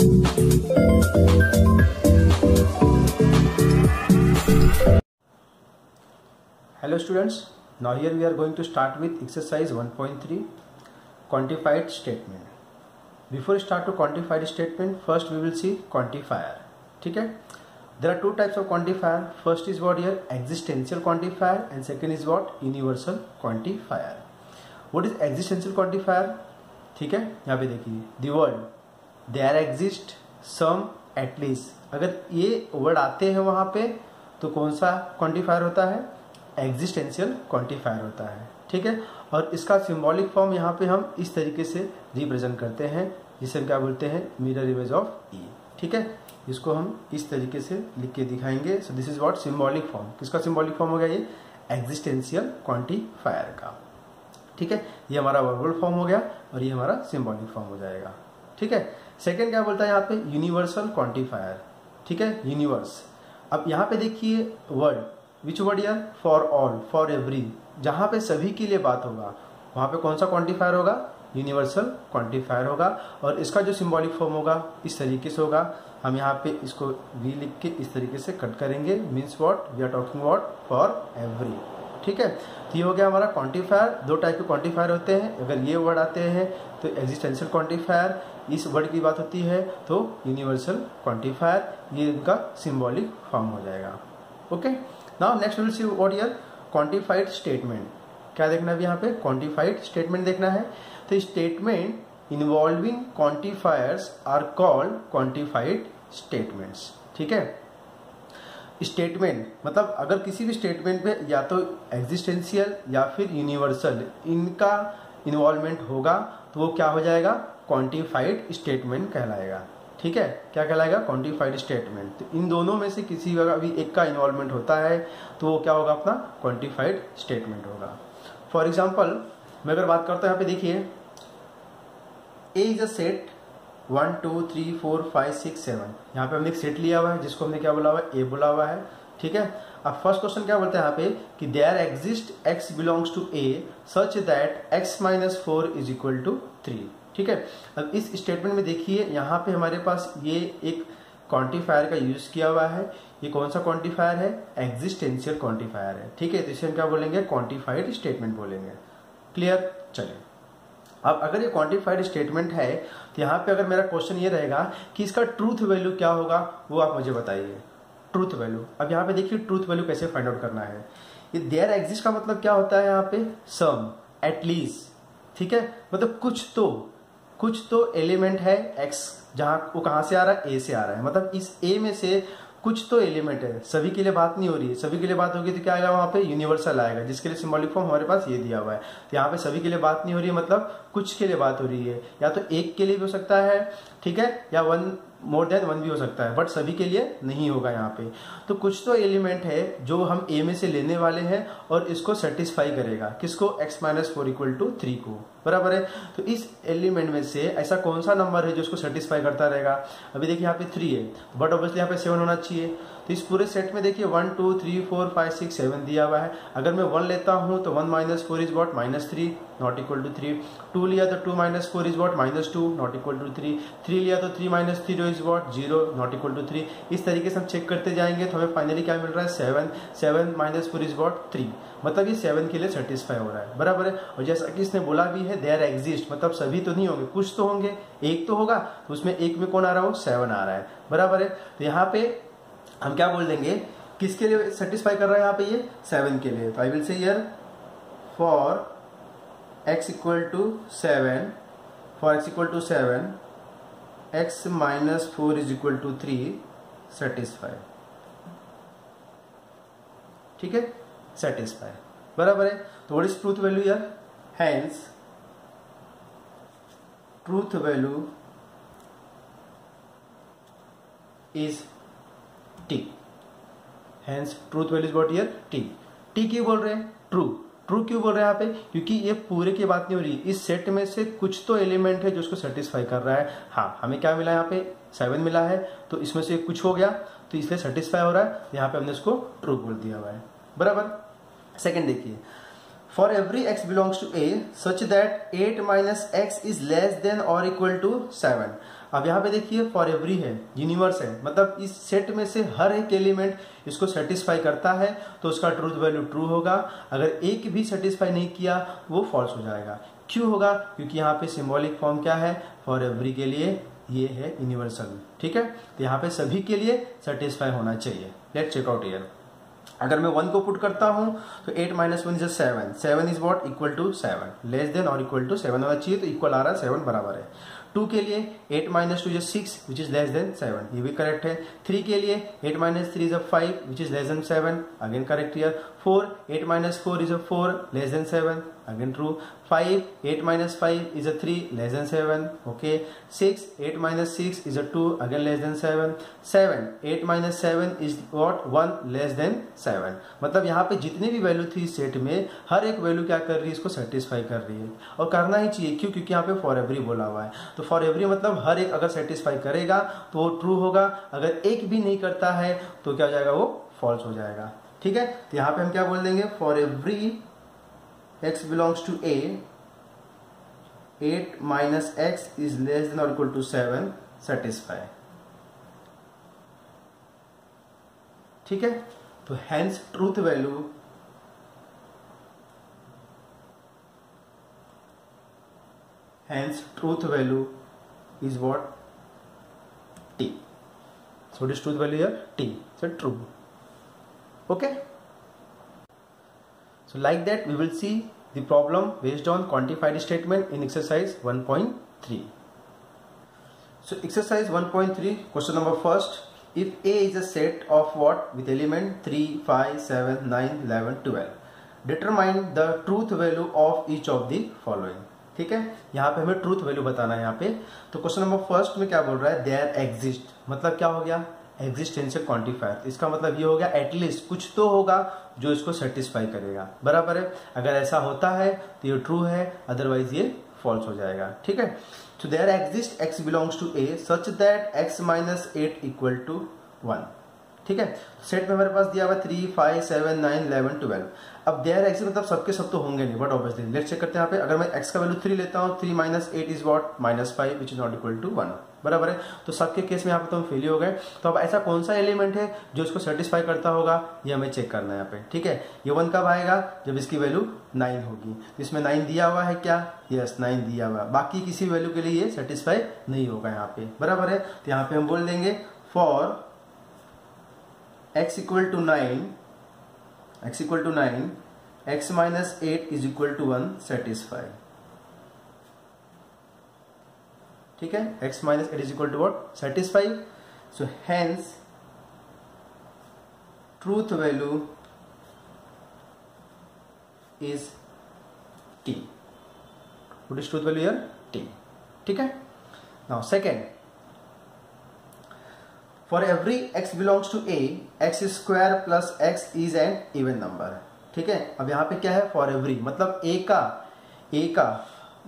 Hello students, now here we are going to start with exercise 1.3 quantified statement. Before start to quantified statement, first we will see quantifier. ठीक है, there are two types of quantifier. First is what here existential quantifier and second is what universal quantifier. What is existential quantifier? ठीक है, यहाँ पे देखिए the word there exist some at least. अगर ये word आते हैं वहाँ पे तो कौन सा क्वांटिफायर होता है? एग्जिस्टेंशियल क्वांटिफायर होता है. ठीक है, और इसका सिंबॉलिक फॉर्म यहाँ पे हम इस तरीके से रिप्रेजेंट करते हैं जिसे हम क्या बोलते हैं? मिरर इमेज ऑफ ई. ठीक है, इसको हम इस तरीके से लिख के दिखाएंगे. So this is what symbolic form. किसका सिंबॉलिक फॉर्म हो गया? ये एग्जिस्टेंशियल क्वांटिफायर का. ठीक है, ये हमारा वर्बल फॉर्म हो गया और ये हमारा सिंबॉलिक फॉर्म हो जाएगा. ठीक है, सेकेंड क्या बोलता है यहाँ पे? Universal quantifier. ठीक है, यूनिवर्स. अब यहाँ पे देखिए वर्ड विच वर्ड यार? For all, for every. जहां पे सभी के लिए बात होगा वहां पे कौन सा क्वांटिफायर होगा? यूनिवर्सल क्वांटिफायर होगा. और इसका जो सिंबॉलिक फॉर्म होगा इस तरीके से होगा. हम यहाँ पे इसको वी लिख के इस तरीके से कट करेंगे. Means what? We are talking what? For every. ठीक है, तो ये हो गया हमारा क्वांटिफायर. दो टाइप के क्वांटिफायर होते हैं. अगर ये वर्ड आते हैं तो एग्जिस्टेंशियल क्वांटिफायर, इस वर्ड की बात होती है तो यूनिवर्सल क्वांटिफायर. ये इनका सिंबॉलिक फॉर्म हो जाएगा. Okay, now next will see what here quantified statement. क्या देखना है यहाँ पे? क्वांटिफाइड स्टेटमेंट देखना है. तो statement involving quantifiers are called quantified statements. ठीक है, स्टेटमेंट मतलब अगर किसी भी स्टेटमेंट पे या तो एग्जिस्टेंशियल या फिर यूनिवर्सल इनका इन्वॉल्वमेंट होगा तो वो क्या हो जाएगा? क्वांटिफाइड स्टेटमेंट कहलाएगा. ठीक है, क्या कहलाएगा? Quantified statement. तो इन दोनों में से किसी भी एक का इन्वॉल्वमेंट होता है तो वो क्या होगा? अपना क्वांटिफाइड स्टेटमेंट होगा. फॉर एग्जांपल मैं अगर बात करता हूं, यहाँ पे देखिए ए इज अ सेट 1 2 3 4 5 6 7. यहाँ पे हमने एक सेट लिया हुआ है जिसको हमने क्या बोला हुआ है? ए बोला हुआ है. ठीक है, अब फर्स्ट क्वेश्चन क्या बोलते हैं यहाँ पे कि there exist x belongs to a such that x minus 4 is equal to 3. ठीक है, अब इस स्टेटमेंट में देखिए यहाँ पे हमारे पास ये एक क्वांटिफायर का यूज किया हुआ है. ये कौन सा क्वांटिफायर है? एग्जिस्टेंशियल क्वांटिफायर है. ठीक है, तो इसे हम क्या बोलेंगे? क्वांटिफाइड स्टेटमेंट बोलेंगे. क्लियर? चलिए, अब अगर ये क्वांटिफाइड स्टेटमेंट है तो यहाँ पे अगर मेरा क्वेश्चन ये रहेगा कि इसका ट्रूथ वैल्यू क्या होगा, वो आप मुझे बताइए. Truth value. अब यहाँ पे देखिए ट्रूथ वैल्यू कैसे फाइंड आउट करना है. ये देयर एग्जिस्ट का मतलब क्या होता है यहाँ पे? सम, एटलीस्ट. ठीक है, मतलब कुछ तो एलिमेंट है एक्स, जहां वो कहां से आ रहा है? ए से आ रहा है. मतलब इस ए में से कुछ तो एलिमेंट है. सभी के लिए बात नहीं हो रही है. सभी के लिए बात होगी तो क्या आएगा वहां पे? यूनिवर्सल आएगा, जिसके लिए सिंबॉलिक फॉर्म हमारे पास ये दिया हुआ है. तो यहाँ पे सभी के लिए बात नहीं हो रही है, मतलब कुछ के लिए बात हो रही है. या तो एक के लिए भी हो सकता है, ठीक है, या वन मोर देन वन भी हो सकता है, बट सभी के लिए नहीं होगा यहाँ पे. तो कुछ तो एलिमेंट है जो हम ए में से लेने वाले हैं और इसको सेटिस्फाई करेगा. किसको? x माइनस 4 इक्वल टू 3 को. बराबर है. तो इस एलिमेंट में से ऐसा कौन सा नंबर है जो इसको सेटिस्फाई करता रहेगा? अभी देखिए यहाँ पे 3 है, बट ऑब्वियसली यहाँ पे 7 होना चाहिए. तो इस पूरे सेट में देखिए 1 2 3 4 5 6 7 दिया हुआ है. अगर मैं 1 लेता हूं तो 1 minus 4 is what? Minus 3, not equal to 3. 2 लिया तो 2 minus 4 is what? Minus 2, not equal to 3. 3 लिया तो 3 minus 3 is what? 0, not equal to 3. इस तरीके से हम चेक करते जाएंगे तो हमें फाइनली क्या मिल रहा है? 7. 7 माइनस 4 इज वॉट? 3. मतलब ये 7 के लिए सेटिस्फाई हो रहा है. बराबर है. और जैसा कि इसने बोला भी है देयर एग्जिस्ट, मतलब सभी तो नहीं होंगे, कुछ तो होंगे. एक तो होगा, तो उसमें एक में कौन आ रहा हो? 7 आ रहा है. बराबर है. तो यहाँ पे हम क्या बोल देंगे? किसके लिए सेटिस्फाई कर रहा है यहाँ पे? ये 7 के लिए. तो I will say here for x equal to 7, for x equal to 7 x minus 4 is equal to 3 satisfy. ठीक है, सेटिस्फाई. बराबर है. तो व्हाट इज ट्रूथ वैल्यू यार? Hence truth value is t. Hence truth value is what here? T. T क्यों बोल रहे हैं? True. ट्रू क्यों बोल रहे हैं यहाँ पे? क्योंकि ये पूरे की बात नहीं हो रही. इस सेट में से कुछ तो एलिमेंट है जो उसको सेटिस्फाई कर रहा है. हाँ, हमें क्या मिला यहाँ पे? 7 मिला है, तो इसमें से कुछ हो गया तो इसलिए सेटिस्फाई हो रहा है. यहाँ पे हमने इसको ट्रू बोल दिया हुआ है. बराबर. सेकंड देखिए, for every x belongs to a such that 8 minus x is less than और इक्वल टू 7। अब यहाँ पे देखिए फॉर एवरी है, यूनिवर्स है, मतलब इस सेट में से हर एक एलिमेंट इसको सेटिस्फाई करता है तो उसका ट्रूथ वैल्यू ट्रू होगा। अगर एक भी सेटिस्फाई नहीं किया वो फॉल्स हो जाएगा। क्यों होगा? क्योंकि यहाँ पे सिंबॉलिक फॉर्म क्या है, फॉर एवरी के लिए ये है यूनिवर्सल। ठीक है, तो यहाँ पे सभी के लिए सेटिस्फाई होना चाहिए। Let's check out here. अगर मैं 1 को पुट करता हूं तो 8 minus 1 is 7। 7 is what? Equal to 7, less than और इक्वल टू 7 होना चाहिए, तो इक्वल आ रहा है 7 बराबर है। 2 के लिए 8 minus 2 is 6 which is less then 7, ये भी करेक्ट है। 3 के लिए 8 minus 3 is 5 which is less then 7, again correct here. 4 8 minus 4 is 4 less than 7, again true. 5 8 minus 5 is 3 less than 7, okay. 6 8 minus 6 is 2, again less than 7। 7 8 minus 7 is what? 1 less than 7। मतलब यहाँ पे जितनी भी value थी इस set में, हर एक value क्या कर रही है, इसको सेटिस्फाई कर रही है, और करना ही चाहिए। क्यों? क्योंकि यहाँ पे फॉर एवरी बोला हुआ है, तो फॉर एवरी मतलब हर एक अगर सेटिस्फाई करेगा तो वो ट्रू होगा, अगर एक भी नहीं करता है तो क्या हो जाएगा, वो फॉल्स हो जाएगा। ठीक है, तो यहाँ पे हम क्या बोल देंगे, for every x belongs to a 8 minus x is less than और इक्वल टू 7 सेटिस्फाई। ठीक है, तो hence truth value is what? T. So what is truth value here? T. So true. Okay. So like that we will see the problem based on quantified statement in exercise 1.3. So exercise 1.3 question number first. If A is a set of what? With element 3, 5, 7, 9, 11, 12. Determine the truth value of each of the following. ठीक है, यहाँ पे हमें truth value बताना है यहाँ पे। तो क्वेश्चन नंबर फर्स्ट में क्या बोल रहा है, देयर एग्जिस्ट, मतलब क्या हो गया, एग्जिस्टेंशियल क्वांटिफायर। इसका मतलब ये हो गया एटलीस्ट कुछ तो होगा जो इसको सेटिस्फाई करेगा, बराबर है। अगर ऐसा होता है तो ये ट्रू है, अदरवाइज ये फॉल्स हो जाएगा। ठीक है, तो there exist x belongs to a such that x minus 8 equal to 1। ठीक है, सेट में हमारे पास दिया हुआ 3, 5, 7, 9, 11, 12। अब देयर एक्स मतलब सबके सब तो होंगे नहीं, बट ऑब्वियसली लेट्स चेक करते हैं यहाँ पे। अगर मैं x का वैल्यू 3 लेता हूँ, 3 minus 8 is what? -5 which is not equal to 1, बराबर है। तो सबके केस में यहाँ पे तो हम फेल हो गए। तो अब ऐसा कौन सा एलिमेंट है जो इसको सेटिस्फाई करता होगा, ये हमें चेक करना है यहाँ पे। ठीक है, ये 1 कब आएगा, जब इसकी वैल्यू 9 होगी। इसमें 9 दिया हुआ है क्या? यस, 9 दिया हुआ है। बाकी किसी वैल्यू के लिए ये सेटिस्फाई नहीं होगा यहाँ पे, बराबर है। तो यहाँ पे हम बोल देंगे for x equal to 9, x minus 8 is equal to 1 satisfy। ठीक है, x minus 8 is equal to what? Satisfy। So hence truth value is t। What is truth value here? t। ठीक है, now second, for every x belongs to a x square plus x is an even number। ठीक है, अब यहाँ पे क्या है, for every मतलब a का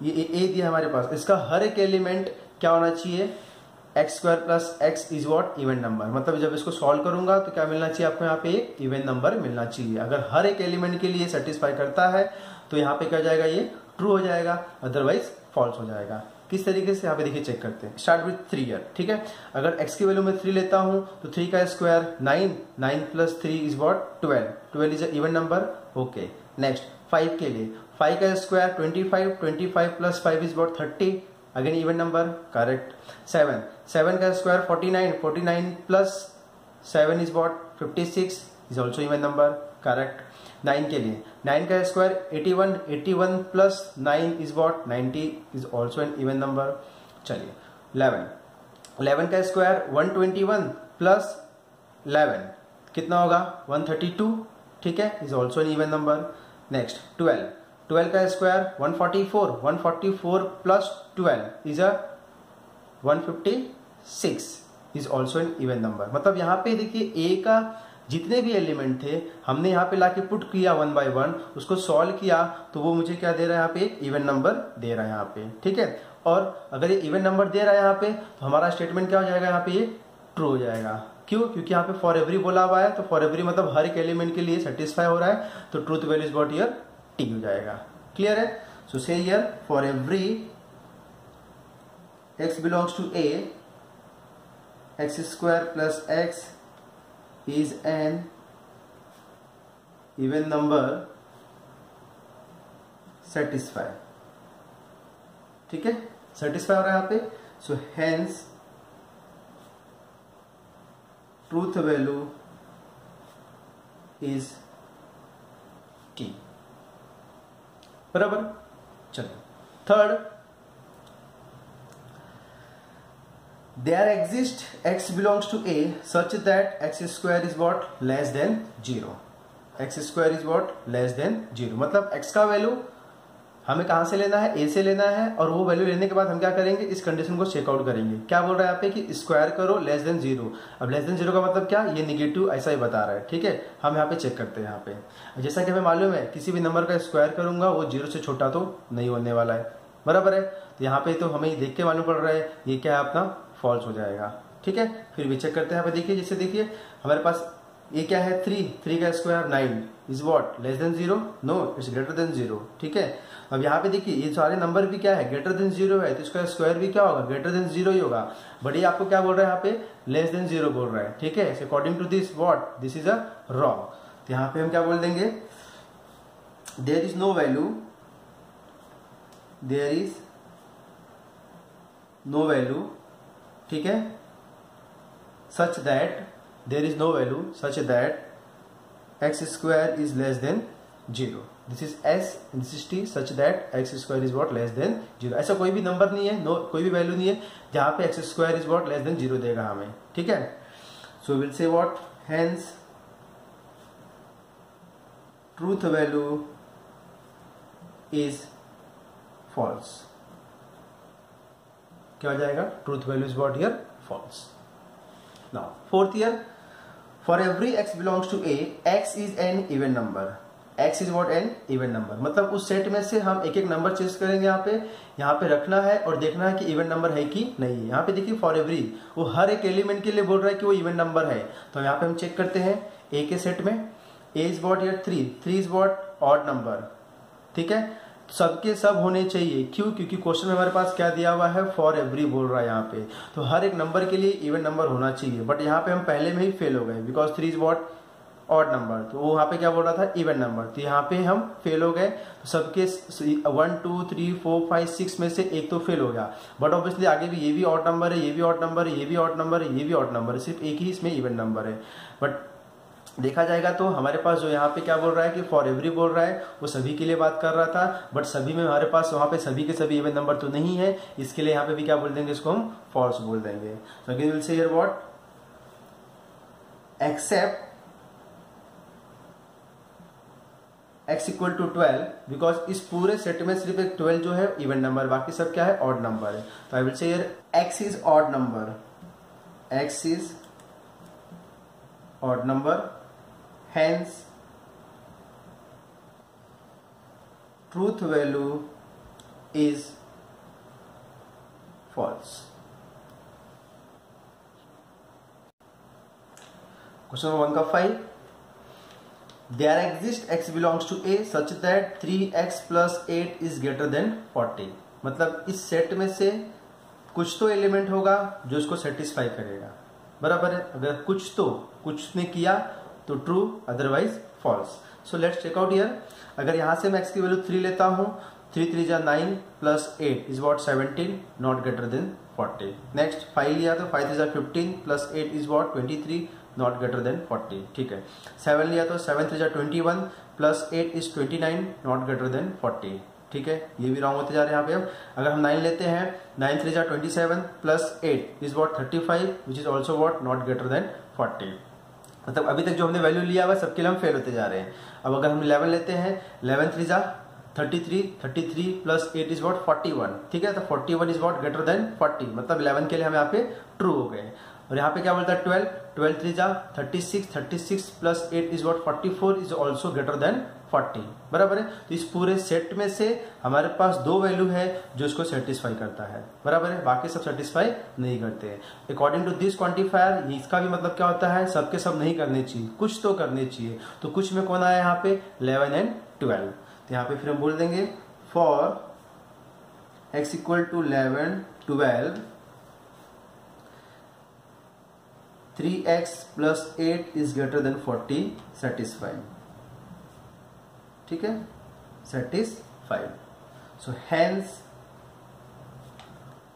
ये a दिया हमारे पास, इसका हर एक एलिमेंट क्या होना चाहिए, x square plus x is what? Even number. मतलब जब इसको सॉल्व करूंगा तो क्या मिलना चाहिए आपको, यहाँ पे एक इवन नंबर मिलना चाहिए। अगर हर एक एलिमेंट के लिए सेटिस्फाई करता है तो यहाँ पे क्या हो जाएगा, ये ट्रू हो जाएगा, अदरवाइज फॉल्स हो जाएगा। किस तरीके से, यहाँ पे देखिए चेक करते हैं। Start with 3 year. ठीक है, अगर x की वैल्यू में 3 लेता हूं तो 3 का square 9, 9 plus 3 is what? 12, 12 is even number, okay. Next 5 के लिए 5 का square 25, 25 plus 5 is what? 30, again even number, correct. 7, 7 का square 49, 49 plus 7 is what? 56 is also even number, correct. 9 के लिए 9 का square 81, 81 plus 9 is what? 90 is also an even number. चलिए 11, 11 का square 121 plus 11 कितना होगा? 132, ठीक है, is also an even number. Next 12, 12 का square 144, 144 plus 12 is 156 is also an even number. मतलब यहाँ पे देखिए a का जितने भी एलिमेंट थे हमने यहाँ पे लाके पुट किया 1 बाय 1, उसको सॉल्व किया तो वो मुझे क्या दे रहा है, यहाँ पे एक इवन नंबर दे रहा है यहाँ पे। ठीक है, और अगर ये इवन नंबर दे रहा है यहाँ पे तो हमारा स्टेटमेंट क्या हो जाएगा, यहाँ पे ये ट्रू हो जाएगा। क्यों? क्योंकि यहाँ पे फॉर एवरी बोला हुआ है, तो फॉर एवरी मतलब हर एक एलिमेंट के लिए सेटिस्फाई हो रहा है, तो truth value is what here T हो जाएगा। क्लियर है? So say here for every x belongs to a, x square plus x is an even number satisfy. ठीक है, सेटिस्फाई हो रहा है यहाँ पे। So hence truth value is t। बराबर। चलो third, there exist x belongs to a such that x square is what less than 0। x square is what less than 0 मतलब x का वैल्यू हमें कहां से लेना है, a से लेना है, और वो वैल्यू लेने के बाद हम क्या करेंगे, इस कंडीशन को चेकआउट करेंगे। क्या बोल रहा है यहाँ पे कि स्क्वायर करो लेस देन 0। अब लेस देन 0 का मतलब क्या, ये निगेटिव ऐसा ही बता रहा है। ठीक है, हम यहाँ पे चेक करते हैं। यहाँ पे जैसा कि हमें मालूम है किसी भी नंबर का स्क्वायर करूंगा वो 0 से छोटा तो नहीं होने वाला है। बराबर है, तो यहाँ पे तो हमें देख के मालूम पड़ रहा है ये क्या है, अपना फॉल्स हो जाएगा। ठीक है, फिर भी चेक करते हैं। यहाँ पे देखिए, जैसे देखिए हमारे पास ये क्या है 3 का square 9 is what less than 0, no it's greater than 0। ठीक है, अब यहाँ पे देखिए ये सारे नंबर भी क्या है, ग्रेटर देन 0 है, तो इसका स्क्वायर भी क्या होगा, ग्रेटर देन 0 ही होगा। बट ये आपको क्या बोल रहा है यहाँ पे, लेस देन 0 बोल रहा है। ठीक है, according to this what this is a wrong. तो यहाँ पे हम क्या बोल देंगे, there is no value, there is no value. ठीक है, such that there is no value such that x square is less than 0। This is S, this is T, such that x square is what less than 0। ऐसा कोई भी number नहीं है, no कोई भी value नहीं है जहां पे x square is what less than 0 देगा हमें। ठीक है, so will say what hence truth value is false. क्या हो जाएगा, truth value is what here false. Now fourth here, for every x belongs to a, x is an even number. x is what an even number मतलब उस set में से हम एक एक नंबर चेस करेंगे। यहाँ पे रखना है और देखना है कि इवन नंबर है कि नहीं है। यहाँ पे देखिए फॉर एवरी, वो हर एक एलिमेंट के लिए बोल रहा है कि वो इवन नंबर है। तो यहाँ पे हम चेक करते हैं a के सेट में, a is what here 3 is what odd number. ठीक है, सबके सब होने चाहिए। क्यों, क्योंकि क्वेश्चन में हमारे पास क्या दिया हुआ है, फॉर एवरी बोल रहा है यहाँ पे, तो हर एक नंबर के लिए इवन नंबर होना चाहिए। बट यहाँ पे हम पहले में ही फेल हो गए, because 3 is what odd number, तो वो यहाँ पे क्या बोल रहा था, इवन नंबर, तो यहाँ पे हम फेल हो गए। तो सबके 1 2 3 4 5 6 में से एक तो फेल हो गया। बट ऑब्वियसली आगे भी ये भी ऑड नंबर है, ये भी ऑड नंबर है, ये भी ऑड नंबर है, ये भी ऑड नंबर है, सिर्फ एक ही इसमें इवन नंबर है। बट देखा जाएगा तो हमारे पास जो यहाँ पे क्या बोल रहा है कि फॉर एवरी बोल रहा है, वो सभी के लिए बात कर रहा था। बट सभी में हमारे पास वहां पे सभी के सभी इवन नंबर तो नहीं है, इसके लिए यहाँ पे भी क्या बोल देंगे, इसको हम फॉल्स बोल देंगे। So again will say here what, except x equal to 12, because इस पूरे सेट में सिर्फ एक 12 जो है इवन नंबर, बाकी सब क्या है, ऑड नंबर है। तो I will say here x is odd number, x is odd number, hence truth value is false। Question number 1 का 5, there exist x belongs to a such that 3x plus 8 is greater than 40। मतलब इस set में से कुछ तो element होगा जो इसको सेटिस्फाई करेगा। बराबर है, अगर कुछ ने किया तो true, otherwise false. So let's check out here. अगर यहां से मैं x की वैल्यू 3 लेता हूं, 3 3 जा 9 plus 8 is what 17, not greater than 40। Next 5 लिया तो 5 3 जा 15 plus 8 is what 23, not greater than 40। ठीक है, 7 लिया तो 7 3 जा 21 plus 8 is 29, not greater than 40। ठीक है, ये भी रॉन्ग होते जा रहे हैं यहाँ पे। अब अगर हम 9 लेते हैं, 9 3 जा 27 plus 8 is what 35, which is also what not greater than 40। मतलब अभी तक जो हमने वैल्यू लिया हुआ है सबके लिए हम फेल होते जा रहे हैं। अब अगर हम 11 लेते हैं, 11 3 जा 33 प्लस 8 इज व्हाट 41। ठीक है, तो 41 इज व्हाट ग्रेटर देन 40, मतलब 11 के लिए हम यहाँ पे ट्रू हो गए। और यहाँ पे क्या बोलता है 12 3 जा 36 plus 8 is what 44 is also greater than 40। बराबर है, तो इस पूरे सेट में से हमारे पास 2 वैल्यू है जो इसको सेटिस्फाई करता है। बराबर है, बाकी सब सेटिस्फाई नहीं करते हैं। अकॉर्डिंग टू दिस क्वांटिफायर, इसका भी मतलब क्या होता है, सबके सब नहीं करने चाहिए, कुछ तो करने चाहिए। तो कुछ में कौन आया यहाँ पे 11 एंड 12। तो यहाँ पे फिर हम बोल देंगे for x equal to 11, 12, 3x plus 8 is greater than 40 satisfied. ठीक है, satisfied. So hence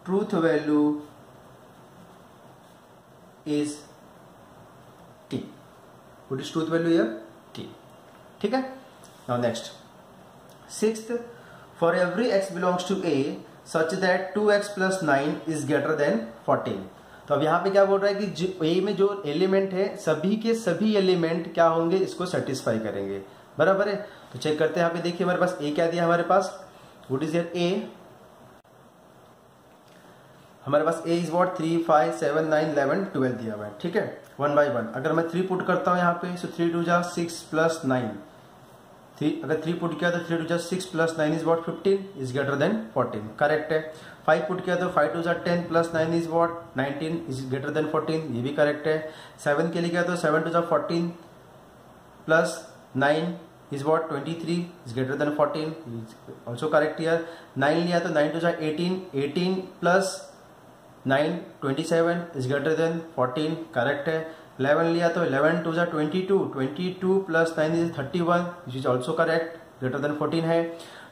truth value is t। What is truth value here? t। ठीक है, now next 6th, for every x belongs to a such that 2x plus 9 is greater than 14। तो अब यहाँ पे क्या बोल रहा है कि a में जो एलिमेंट है सभी के सभी एलिमेंट क्या होंगे, इसको सेटिस्फाई करेंगे। बराबर है, तो चेक करते हैं। यहाँ पे देखिए हमारे पास a क्या दिया, हमारे पास व्हाट इज हियर a, हमारे पास a इज व्हाट 3, 5, 7, 9, 11, 12 दिया हुआ है। ठीक है, 1 बाय 1 अगर मैं 3 पुट करता हूँ यहाँ पे, सो 3 2 जा 6 प्लस 9, 3 अगर 3 पुट किया तो 3 2 जा 6 plus 9 is what 15 is greater than 14, correct है। 5 पुट किया तो 5 2 जा 10 plus 9 is what 19 is greater than 14, ये भी करेक्ट है। 7 के लिए किया तो 7 2 जा 14 plus 9 is what 23 is greater than 14, is also correct here। 9 लिया तो 9 2 जा 18, 18 plus 9 27 is greater than 14, correct है। 11 लिया तो 11 2 जा 22, 22 plus 9 is 31 which is also correct, greater than 14 है।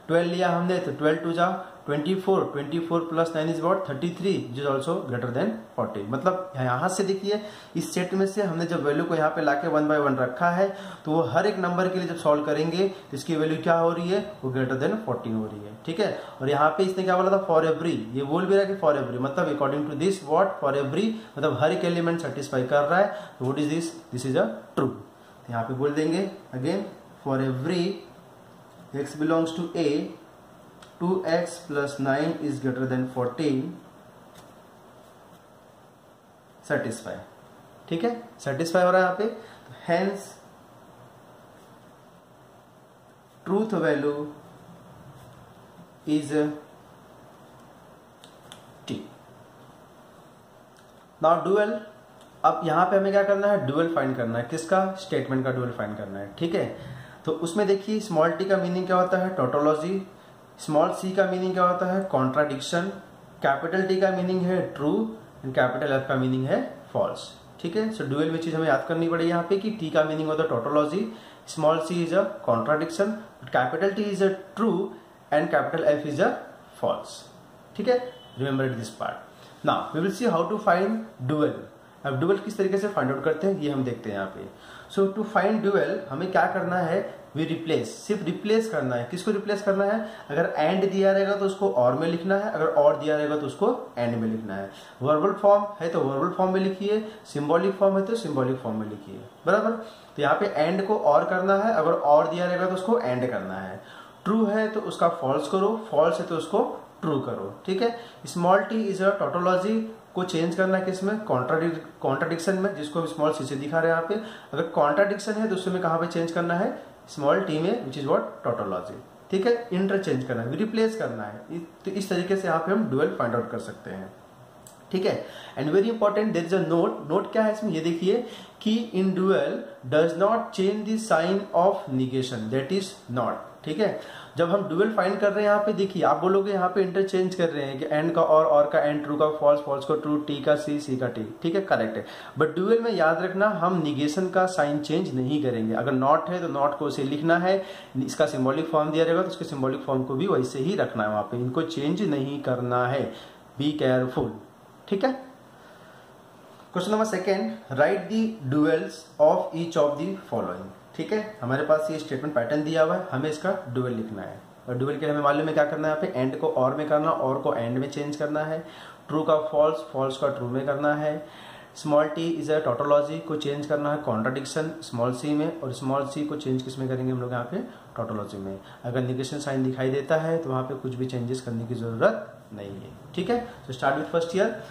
12 लिया हमने तो 12 2 जा 24, 24 plus 9 is what 33 which is also greater than 40। मतलब यहाँ से देखिए इस सेट में से हमने जब वैल्यू को यहाँ पे लाके 1 बाय 1 रखा है तो वो हर एक नंबर के लिए जब सॉल्व करेंगे तो इसकी वैल्यू क्या हो रही है, वो ग्रेटर देन 14 हो रही है। ठीक है, और यहाँ पे इसने क्या बोला था, फॉर एवरी, ये बोल भी रहा है कि फॉर एवरी मतलब according to this what for every, मतलब हर एक एलिमेंट सेटिस्फाई कर रहा है। तो what is this, this is a true. यहाँ पे बोल देंगे again for every x belongs to a 2x plus 9 is greater than 14 satisfy। ठीक है, satisfy हो रहा है यहाँ पे, तो hence truth value is t। now dual, अब यहाँ पे हमें क्या करना है, डुअल फाइंड करना है। किसका, स्टेटमेंट का डुअल फाइंड करना है। ठीक है, तो उसमें देखिए स्मॉल t का मीनिंग क्या होता है, टोटोलॉजी। स्मॉल c का मीनिंग क्या होता है, कॉन्ट्राडिक्शन। कैपिटल T का मीनिंग है ट्रू एंड कैपिटल F का मीनिंग है फॉल्स। ठीक है, सो डुअल में चीज हमें याद करनी पड़ेगी यहाँ पे कि T का मीनिंग होता है tautology, small c is a contradiction, capital T is a true and capital F is a false. ठीक है, remember it this part. Now we will see how to find dual. अब dual किस तरीके से find out करते हैं ये हम देखते हैं यहाँ पे। सो टू फाइंड डुअल हमें क्या करना है, वी रिप्लेस, सिर्फ रिप्लेस करना है। किसको रिप्लेस करना है, अगर एंड दिया रहेगा तो उसको और में लिखना है, अगर और दिया रहेगा तो उसको एंड में लिखना है। वर्बल फॉर्म है तो वर्बल फॉर्म में लिखिए, सिंबॉलिक फॉर्म है तो सिंबॉलिक फॉर्म में लिखिए। बराबर, तो यहाँ पे एंड को और करना है, अगर और दिया रहेगा तो उसको एंड करना है। ट्रू है तो उसका फॉल्स करो, फॉल्स है तो उसको ट्रू करो। ठीक है, small T is a tautology को चेंज करना है किसमें, कॉन्ट्राडिक्शन में, जिसको स्मॉल सी से दिखा रहे हैं यहाँ पे। अगर कॉन्ट्राडिक्शन है तो उसमें कहाँ पे चेंज करना है, स्मॉल टी में, विच इज व्हाट टोटोलॉजी। ठीक है, इंटरचेंज करना है, रिप्लेस करना है। तो इस तरीके से यहाँ पे हम डुअल फाइंड आउट कर सकते हैं। ठीक है, and very important there is a note. Note क्या है इसमें, ये देखिए कि in dual does not change the sign of negation, that is not. ठीक है, जब हम डुअल फाइंड कर रहे हैं यहाँ पे देखिए, आप बोलोगे यहाँ पे इंटरचेंज कर रहे हैं कि एंड का और का एंड, ट्रू का फॉल्स, फॉल्स का ट्रू, टी का सी, सी का टी। ठीक है, करेक्ट है। बट डुअल में याद रखना हम निगेशन का साइन चेंज नहीं करेंगे। अगर नॉट है तो नॉट को उसे लिखना है, इसका सिंबॉलिक फॉर्म दिया रहेगा तो उसके सिंबॉलिक फॉर्म को भी वैसे ही रखना है वहां पे, इनको चेंज नहीं करना है। Be careful. ठीक है, question number second, right the duels of each of the following. ठीक है, हमारे पास ये स्टेटमेंट पैटर्न दिया हुआ है, हमें इसका डुअल लिखना है। और डुअल के लिए हमें मालूम है क्या करना है, यहाँ पे एंड को और में करना, और को एंड में चेंज करना है। ट्रू का फॉल्स, फॉल्स का ट्रू में करना है। Small T is a tautology को चेंज करना है कॉन्ट्राडिक्शन स्मॉल सी में, और स्मॉल सी को चेंज किस में करेंगे हम लोग यहाँ पे, टोटोलॉजी में। अगर निगेशन साइन दिखाई देता है तो वहाँ पे कुछ भी चेंजेस करने की जरूरत नहीं है। ठीक है, तो start with first year.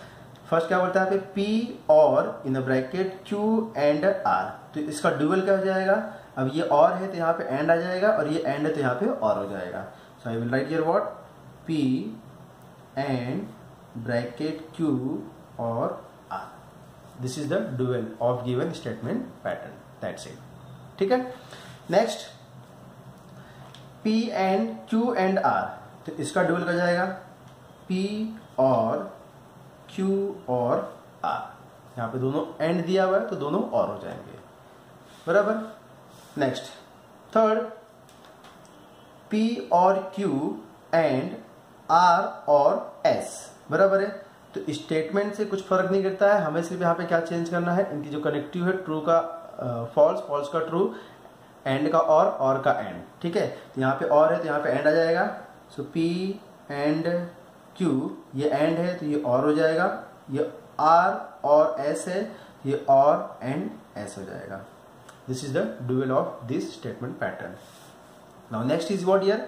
First क्या बोलता है यहाँ पे, P और in bracket Q and R। तो इसका डुअल क्या हो जाएगा, अब ये और है तो यहाँ पे एंड आ जाएगा, और ये एंड है तो यहाँ पे और हो जाएगा। So I will write here what, P and bracket Q और R। This is the dual of given statement pattern, that's it. ठीक है, next P and Q and R, तो इसका ड्यूअल क्या जाएगा, P और Q और R। यहाँ पे दोनों एंड दिया हुआ है तो दोनों और हो जाएंगे, बराबर। नेक्स्ट थर्ड, P और Q एंड R और S, बराबर है। तो स्टेटमेंट से कुछ फर्क नहीं करता है, हमें सिर्फ यहाँ पे क्या चेंज करना है, इनकी जो कनेक्टिव है ट्रू का फॉल्स, फॉल्स का ट्रू, एंड का और का एंड, ठीक है। तो यहाँ पे और है तो यहाँ पे एंड आ जाएगा। सो P एंड Q, ये एंड है तो ये और हो जाएगा, ये R और S है, ये और एंड S हो जाएगा। This is the dual of this statement pattern. Now next is what here,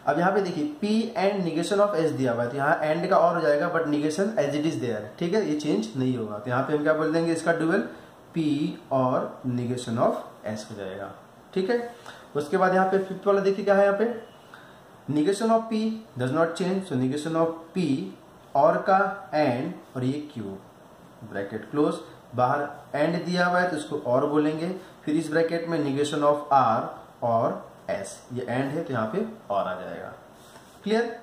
अब यहाँ पे देखिए P and negation of S दिया हुआ है, तो यहाँ एंड का और हो जाएगा but negation as it is there, ठीक है, ये चेंज नहीं होगा। तो यहाँ पे हम क्या बोल देंगे, इसका ड्यूअल P और निगेशन ऑफ S हो जाएगा, ठीक है। उसके बाद यहाँ पे फिफ्थ वाला देखिए क्या है, यहाँ पे negation of P does not change, so negation of P और का एंड और ये Q, ब्रैकेट क्लोज, बाहर एंड दिया हुआ है तो इसको और बोलेंगे, फिर इस ब्रैकेट में निगेशन ऑफ R और S, ये एंड है तो यहाँ पे और आ जाएगा, clear.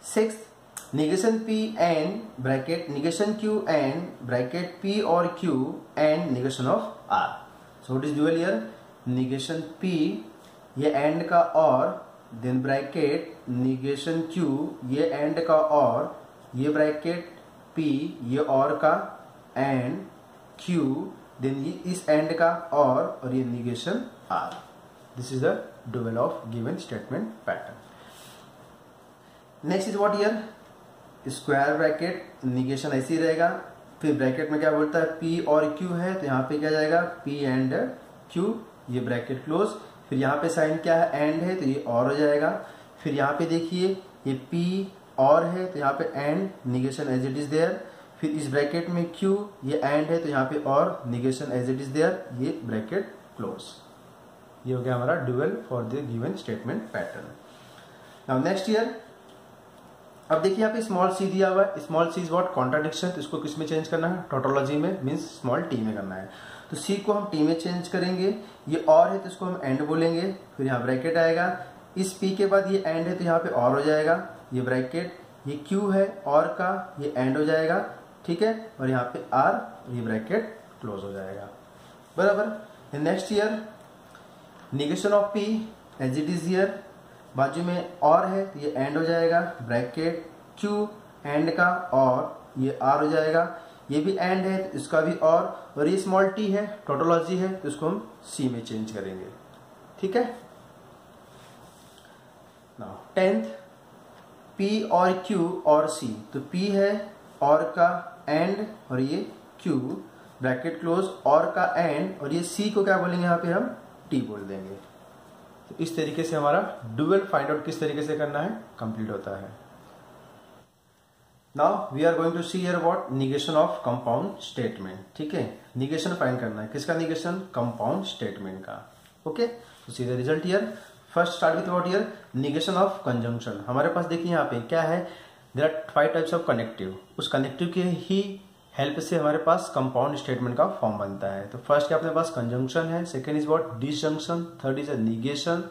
Sixth, negation P and bracket negation Q and bracket P और Q and negation of R। So it is dual here, negation P, ये एंड का और, देन ब्रैकेट निगेशन Q, ये एंड का और, ये ब्रैकेट P, ये और का एंड Q, देन ये इस एंड का और ये negation R। This is the dual of given statement pattern. Next is what here, square bracket negation ऐसे ही रहेगा, फिर ब्रैकेट में क्या बोलता है P और Q है तो यहाँ पे क्या जाएगा P एंड Q, ये ब्रैकेट क्लोज, फिर यहाँ पे साइन क्या है एंड है तो ये और हो जाएगा, फिर यहाँ पे देखिए ये P और है तो यहाँ पे and negation as it is there, फिर इस ब्रैकेट में Q, ये एंड है तो यहाँ पे और negation as it is there, ये ब्रैकेट क्लोज। ये हो गया हमारा dual for the given statement pattern. Now next here, अब देखिए यहाँ पे स्मॉल सी दिया हुआ है, small C is what, contradiction, तो इसको किस में चेंज करना है, टोटोलॉजी में, मींस स्मॉल टी में करना है। तो सी को हम टी में चेंज करेंगे, ये और है तो इसको हम एंड बोलेंगे, फिर यहाँ ब्रैकेट आएगा, इस पी के बाद ये एंड है तो यहाँ पे और हो जाएगा, ये ब्रैकेट, ये क्यू है और का, ये एंड हो जाएगा, ठीक है, और यहाँ पे आर, ये ब्रैकेट क्लोज हो जाएगा, बराबर। Next here, negation of P as it is here, बाजू में और है तो ये एंड हो जाएगा, ब्रैकेट क्यू एंड का और ये आर हो जाएगा, ये भी एंड है तो इसका भी और ये स्मॉल टी है, टोटोलॉजी है तो इसको हम सी में चेंज करेंगे, ठीक है। नाउ टेंथ, पी और क्यू और सी, तो पी है और का एंड और ये क्यू, ब्रैकेट क्लोज, और का एंड और ये सी को क्या बोलेंगे यहाँ पे हम टी बोल देंगे। तो इस तरीके से हमारा डुअल फाइंड आउट किस तरीके से करना है कंप्लीट होता है। Now we are going to see here about negation of compound statement, ठीक है। निगेशन फाइंड करना है, किसका निगेशन, कंपाउंड स्टेटमेंट का, ओके। तो see the result here, first start with what here, negation of conjunction. हमारे पास देखिए यहाँ पे क्या है, there are 5 types of connective, उस कनेक्टिव के ही हेल्प से हमारे पास कंपाउंड स्टेटमेंट का फॉर्म बनता है। तो फर्स्ट क्या अपने पास कंजंक्शन है, second is what disjunction, third is a negation,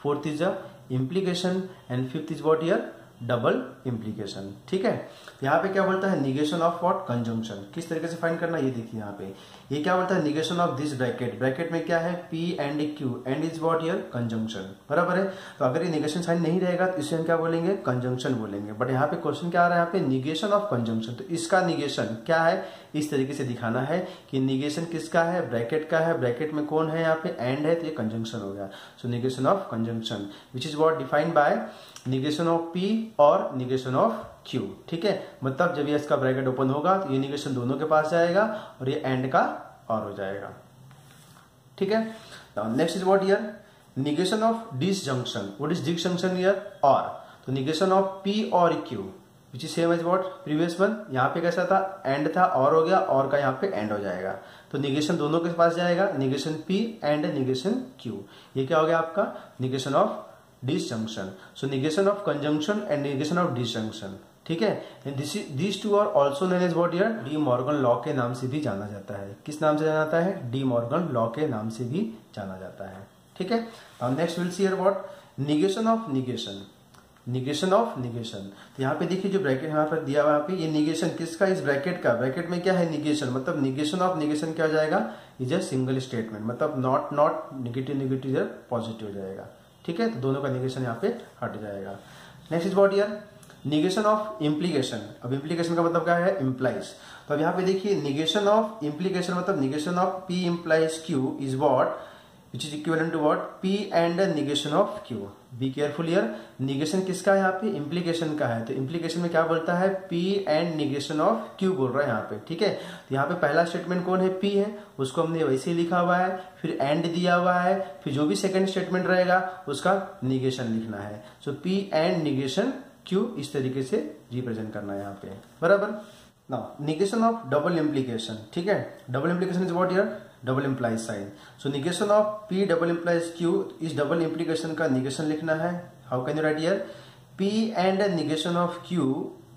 fourth is a implication and fifth is what here double implication, ठीक है। यहाँ पे क्या बोलता है निगेशन ऑफ व्हाट कंजंक्शन, किस तरीके से फाइंड करना, ये देखिए यहाँ पे ये क्या बोलता है negation of this bracket, bracket में क्या है P and Q, and is what here conjunction, बराबर है। तो अगर ये निगेशन साइन नहीं रहेगा तो इसे हम क्या बोलेंगे, कंजंक्शन बोलेंगे। बट यहाँ पे क्वेश्चन क्या आ रहा है, यहाँ पे निगेशन ऑफ कंजंक्शन, तो इसका निगेशन क्या है, इस तरीके से दिखाना है कि निगेशन किसका है, ब्रैकेट का है, ब्रैकेट में कौन है, यहाँ पे एंड है तो ये कंजंक्शन हो गया। So negation of conjunction which is what defined by negation of P और निगेशन ऑफ Q, ठीक है। मतलब जब ये इसका ब्रैकेट ओपन होगा तो ये निगेशन दोनों के पास जाएगा और ये एंड का और हो जाएगा, ठीक है। Now next is what here negation of disjunction, what is disjunction here, और तो निगेशन ऑफ P और Q which is same as what previous one, यहाँ पे कैसा था एंड था और हो गया, और का यहाँ पे एंड हो जाएगा, तो निगेशन दोनों के पास जाएगा, negation P and negation Q, ये क्या हो गया आपका negation of disjunction. So negation of conjunction and negation of disjunction, ठीक है। This two are also known as what here De Morgan law के नाम से भी जाना जाता है, किस नाम से जाना जाता है, डी मॉर्गन लॉ के नाम से भी जाना जाता है, ठीक है। Now next will see here what negation of negation, negation of negation. तो यहाँ पे देखिए जो ब्रैकेट यहाँ पर दिया हुआ है, यहाँ पे ये निगेशन किसका, इस ब्रैकेट का, ब्रैकेट में क्या है निगेशन, मतलब निगेशन ऑफ निगेशन क्या हो जाएगा, इज अ सिंगल स्टेटमेंट, मतलब not not negative negative positive हो जाएगा। ठीक है, तो दोनों का निगेशन यहाँ पे हट जाएगा। Next is what here, negation of implication. अब इम्प्लीकेशन का मतलब क्या है, इम्प्लाइज। तो अब यहाँ पे देखिए निगेशन ऑफ इम्प्लीकेशन मतलब negation of P implies Q is what which is equivalent to what P and negation of Q। Be careful here, negation किसका है यहाँ पे, इम्प्लीकेशन का है। तो इम्प्लीकेशन में क्या बोलता है, P and negation of Q बोल रहा है यहाँ पे। ठीक है, तो यहाँ पे पहला स्टेटमेंट कौन है, P है, उसको हमने वैसे ही लिखा हुआ है, फिर एंड दिया हुआ है, फिर जो भी सेकंड स्टेटमेंट रहेगा उसका निगेशन लिखना है। So P and negation Q इस तरीके से रिप्रेजेंट करना है यहाँ पे, बराबर। Now negation of double implication, ठीक है, double implication is what here, double implies sign. So negation of P double implies Q, इस डबल इम्प्लीकेशन का निगेशन लिखना है। How can you write here, P and negation of Q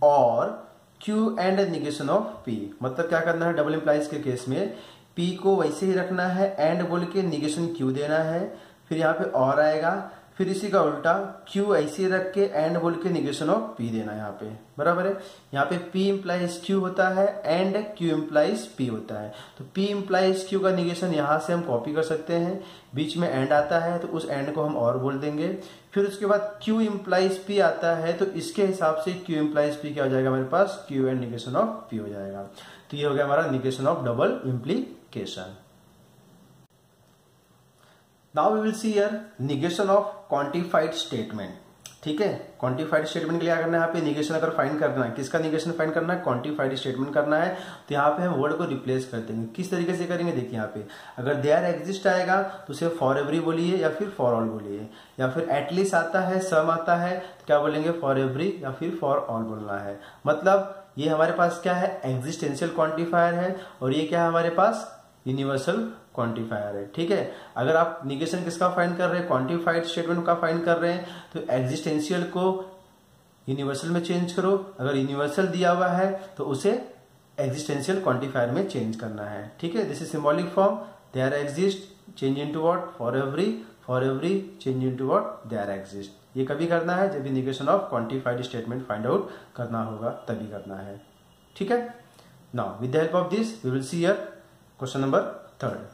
और Q and negation of P। मतलब क्या करना है, double implies के केस में P को वैसे ही रखना है, एंड बोल के निगेशन Q देना है, फिर यहाँ पे और आएगा, फिर इसी का उल्टा Q ऐसे रख के एंड बोल के निगेशन ऑफ P देना है यहाँ पे, बराबर है। यहाँ पे P इम्प्लाइज Q होता है एंड Q इम्प्लाइज P होता है। तो P इम्प्लाइज Q का निगेशन यहाँ से हम कॉपी कर सकते हैं, बीच में एंड आता है तो उस एंड को हम और बोल देंगे। फिर उसके बाद Q इम्प्लाइज P आता है तो इसके हिसाब से Q इम्प्लाइज P क्या हो जाएगा हमारे पास, Q and negation of P हो जाएगा। तो ये हो गया हमारा negation of double implication. Now we will see here negation of quantified statement. ठीक है, क्वांटिफाइड स्टेटमेंट के लिए क्या करना है, यहाँ पे निगेशन अगर फाइंड करना है, किसका निगेशन फाइंड करना है, क्वांटिफाइड स्टेटमेंट करना है। तो यहाँ पे हम वर्ड को रिप्लेस कर देंगे। किस तरीके से करेंगे, देखिए यहाँ पे अगर देयर एग्जिस्ट आएगा तो उसे फॉर एवरी बोलिए या फिर फॉर ऑल बोलिए, या फिर एटलीस्ट आता है, सम आता है तो क्या बोलेंगे, फॉर एवरी या फिर फॉर ऑल बोलना है। मतलब ये हमारे पास क्या है, एग्जिस्टेंशियल क्वांटिफायर है, और ये क्या है हमारे पास, यूनिवर्सल क्वांटिफायर है। ठीक है, अगर आप निगेशन किसका फाइंड कर रहे हैं, क्वांटिफाइड स्टेटमेंट का फाइंड कर रहे हैं, तो एग्जिस्टेंशियल को यूनिवर्सल में चेंज करो, अगर यूनिवर्सल दिया हुआ है तो उसे एग्जिस्टेंशियल क्वांटिफायर में चेंज करना है। ठीक है, this is symbolic form, there exist change into what, for every change into what, there exist. ये कभी करना है जब negation of quantified statement find out करना होगा, तभी करना है। ठीक है, now with the help of this we will see here question number third.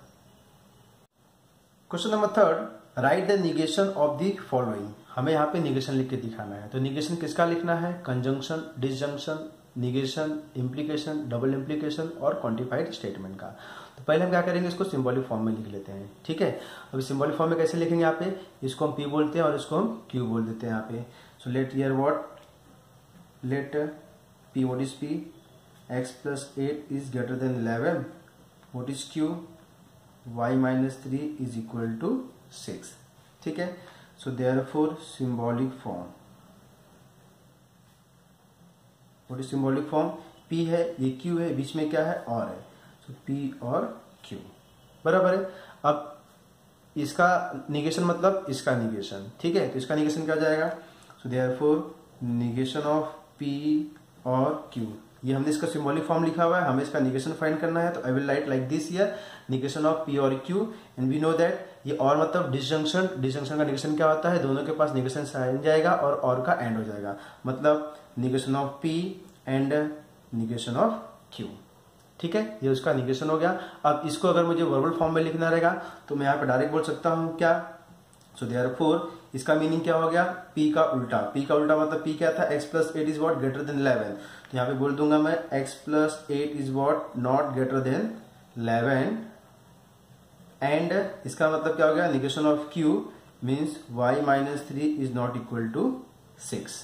Question number third, write the negation of the following. हमें यहाँ पे निगेशन लिख के दिखाना है। तो निगेशन किसका लिखना है, conjunction, disjunction, negation, implication, double implication और क्वांटिफाइड स्टेटमेंट का। तो पहले हम क्या करेंगे, इसको सिंबॉलिक फॉर्म में लिख लेते हैं। ठीक है, अभी सिंबॉलिक फॉर्म में कैसे लिखेंगे, यहाँ पे इसको हम P बोलते हैं और इसको हम Q बोल देते हैं यहाँ पे। So let here what, let P, what is P, x plus 8 is greater than 11, what is Q, y minus 3 is equal to 6। ठीक है, so therefore symbolic form, what is symbolic form, P है, ये Q है, बीच में क्या है, और है, so P और Q, बराबर है। अब इसका निगेशन मतलब इसका निगेशन, ठीक है, तो इसका निगेशन क्या हो जाएगा, so therefore negation of P और Q, ये हमने इसका सिंबॉलिक फॉर्म लिखा हुआ है, हमें इसका निगेशन फाइंड करना है। तो I will write like this here, negation of P और Q, and we know that ये और मतलब डिसजंक्शन, डिसजंक्शन का निगेशन क्या होता है, दोनों के पास निगेशन साइन जाएगा और का एंड हो जाएगा, मतलब negation of P and negation of Q। ठीक है, ये उसका निगेशन हो गया। अब इसको अगर मुझे वर्बल फॉर्म में लिखना रहेगा तो मैं यहाँ पे डायरेक्ट बोल सकता हूँ क्या, सो देयरफॉर इसका मीनिंग क्या हो गया, P का उल्टा, P का उल्टा मतलब P क्या था, x plus 8 is what greater than 11। तो यहाँ पे बोल दूंगा मैं x plus 8 is what not greater than 11, and इसका मतलब क्या हो गया, negation of Q means y minus 3 is not equal to 6,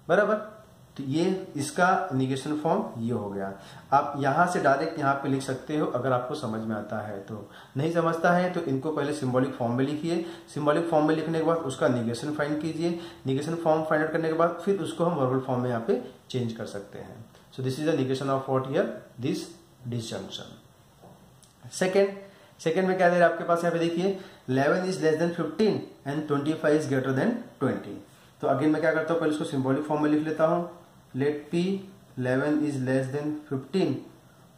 बराबर। तो ये इसका निगेशन फॉर्म ये हो गया। आप यहां से डायरेक्ट यहाँ पे लिख सकते हो अगर आपको समझ में आता है। तो नहीं समझता है तो इनको पहले सिंबॉलिक फॉर्म में लिखिए, सिंबॉलिक फॉर्म में लिखने के बाद उसका निगेशन फाइंड कीजिए, निगेशन फॉर्म फाइंड आउट करने के बाद फिर उसको हम वर्बल फॉर्म में यहाँ पे चेंज कर सकते हैं। So this is the negation of what here, this disjunction. Second में क्या दे रहा है आपके पास, यहाँ पे देखिए 11 is less then 15 and 25 is greater then 20। तो अगेन मैं क्या करता हूँ, पहले इसको सिंबॉलिक फॉर्म में लिख लेता हूँ। Let P 11 is less than 15.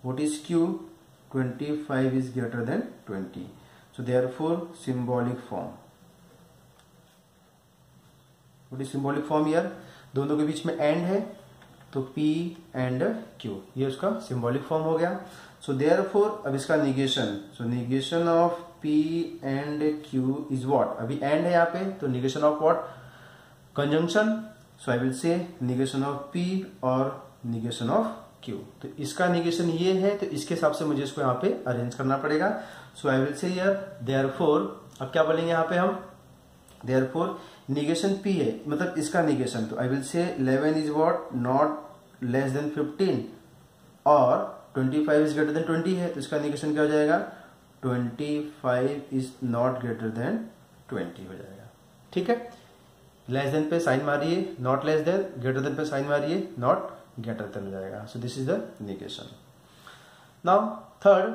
What is Q? 25 is greater than 20. So therefore symbolic form. What is symbolic form here, दोनों के बीच में एंड है तो P एंड Q, ये उसका सिंबॉलिक फॉर्म हो गया। सो देयरफॉर अब इसका negation, so negation of P and Q is what, अभी एंड है यहाँ पे तो negation of what, conjunction. So I will से निगेशन ऑफ P और निगेशन ऑफ Q, तो इसका निगेशन ये है तो इसके हिसाब से मुझे इसको यहाँ पे अरेंज करना पड़ेगा। So I will say here therefore, अब क्या बोलेंगे यहाँ पे हम, देयरफॉर निगेशन P है मतलब इसका निगेशन, तो आई विल से 11 is what not less then 15 और 25 इज ग्रेटर देन 20 है, तो इसका निगेशन क्या हो जाएगा, 25 इज नॉट ग्रेटर देन 20 हो जाएगा। ठीक है, लेस देन पे साइन मारिए, not less then, greater than पे साइन मारिए, नॉट ग्रेटर देन हो जाएगा। So this is the negation. Now third,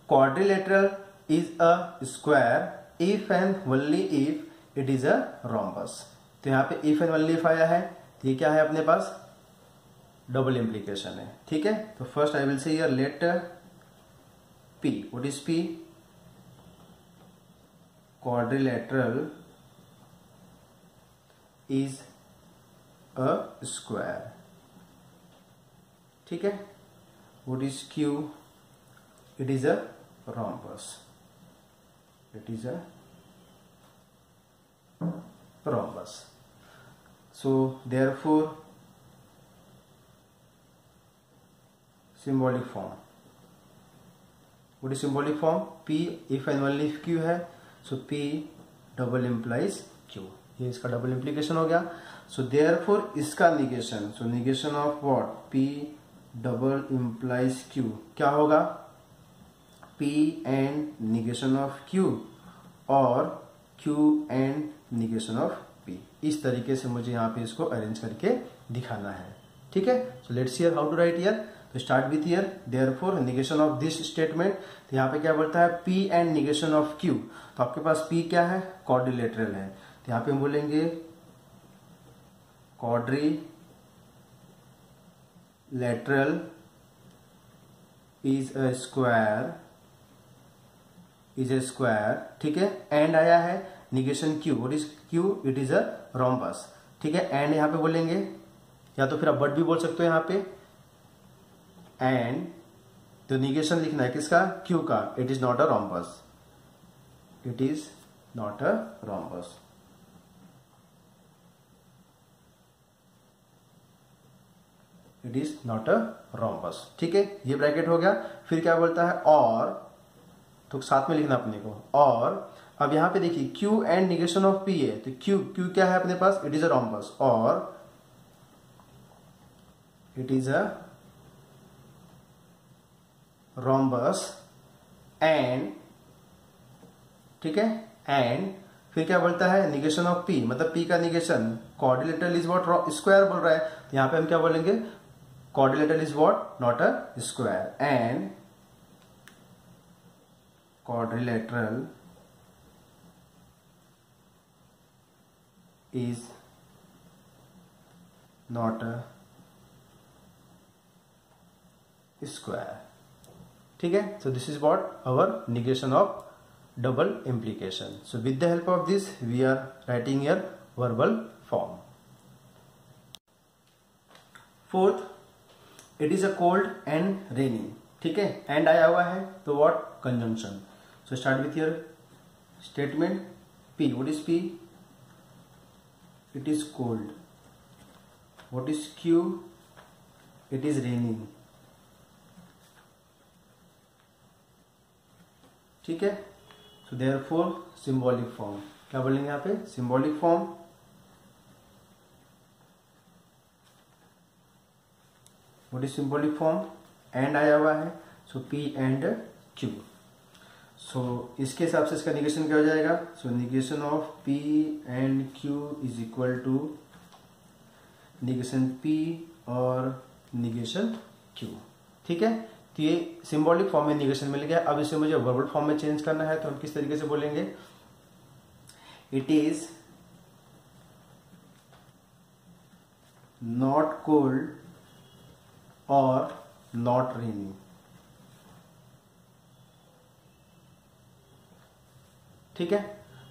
quadrilateral is a square if and only if it is a rhombus. तो यहाँ पे if and only if आया है, ये क्या है अपने पास, डबल इंप्लीकेशन है। ठीक है, तो first I will say here let P, what is P, quadrilateral is a square. ठीक है, what is Q, it is a rhombus, it is a rhombus. So therefore symbolic form, what is symbolic form, P if and only if Q है, so P double implies Q, ये इसका double implication हो गया। So therefore इसका negation, so negation of what, P double implies Q, क्या होगा, P and negation of Q और Q and negation of P, इस तरीके से मुझे यहाँ पे इसको अरेंज करके दिखाना है। ठीक है, so let's hear how to write here. तो start with here therefore negation of this statement, तो यहाँ पे क्या बोलता है P and negation of Q, तो आपके पास P क्या है, क्वाड्रिलेटरल है, तो यहाँ पे हम बोलेंगे quadrilateral is a square, is a square. ठीक है, एंड आया है negation Q, what is Q, it is a rhombus. ठीक है, एंड यहाँ पे बोलेंगे, या तो फिर आप बट भी बोल सकते हो यहाँ पे, एंड तो निगेशन लिखना है किसका, Q का, it is not a rhombus, it is not a rhombus. It is not a rhombus. ठीक है, ये ब्रैकेट हो गया। फिर क्या बोलता है, और तो साथ में लिखना अपने को, और अब यहां पे देखिए Q and negation of P है, तो Q क्या है अपने पास, इट इज अ रोम्बस, और it is a rhombus and, ठीक है, एंड फिर क्या बोलता है निगेशन ऑफ P, मतलब P का negation, quadrilateral is what, square बोल रहा है, तो यहां पे हम क्या बोलेंगे, quadrilateral is what, not a square, and quadrilateral is not a square. ठीक है, so this is what our negation of double implication. So with the help of this we are writing here verbal form. Fourth, it is a cold and rainy. ठीक है, and आया हुआ है तो what, conjunction. So start with your statement, P, what is P, it is cold, what is Q, it is raining. ठीक है, so therefore symbolic form, क्या बोलेंगे यहाँ पे, symbolic form, what is symbolic form, and आया हुआ है, so P and Q। So इसके हिसाब से इसका निगेशन क्या हो जाएगा, so negation of P and Q is equal to negation P और निगेशन Q। ठीक है, तो ये सिंबॉलिक फॉर्म में निगेशन मिल गया। अब इसे मुझे वर्बल फॉर्म में चेंज करना है, तो हम किस तरीके से बोलेंगे, इट इज नॉट कोल्ड और नॉट रेनी। ठीक है,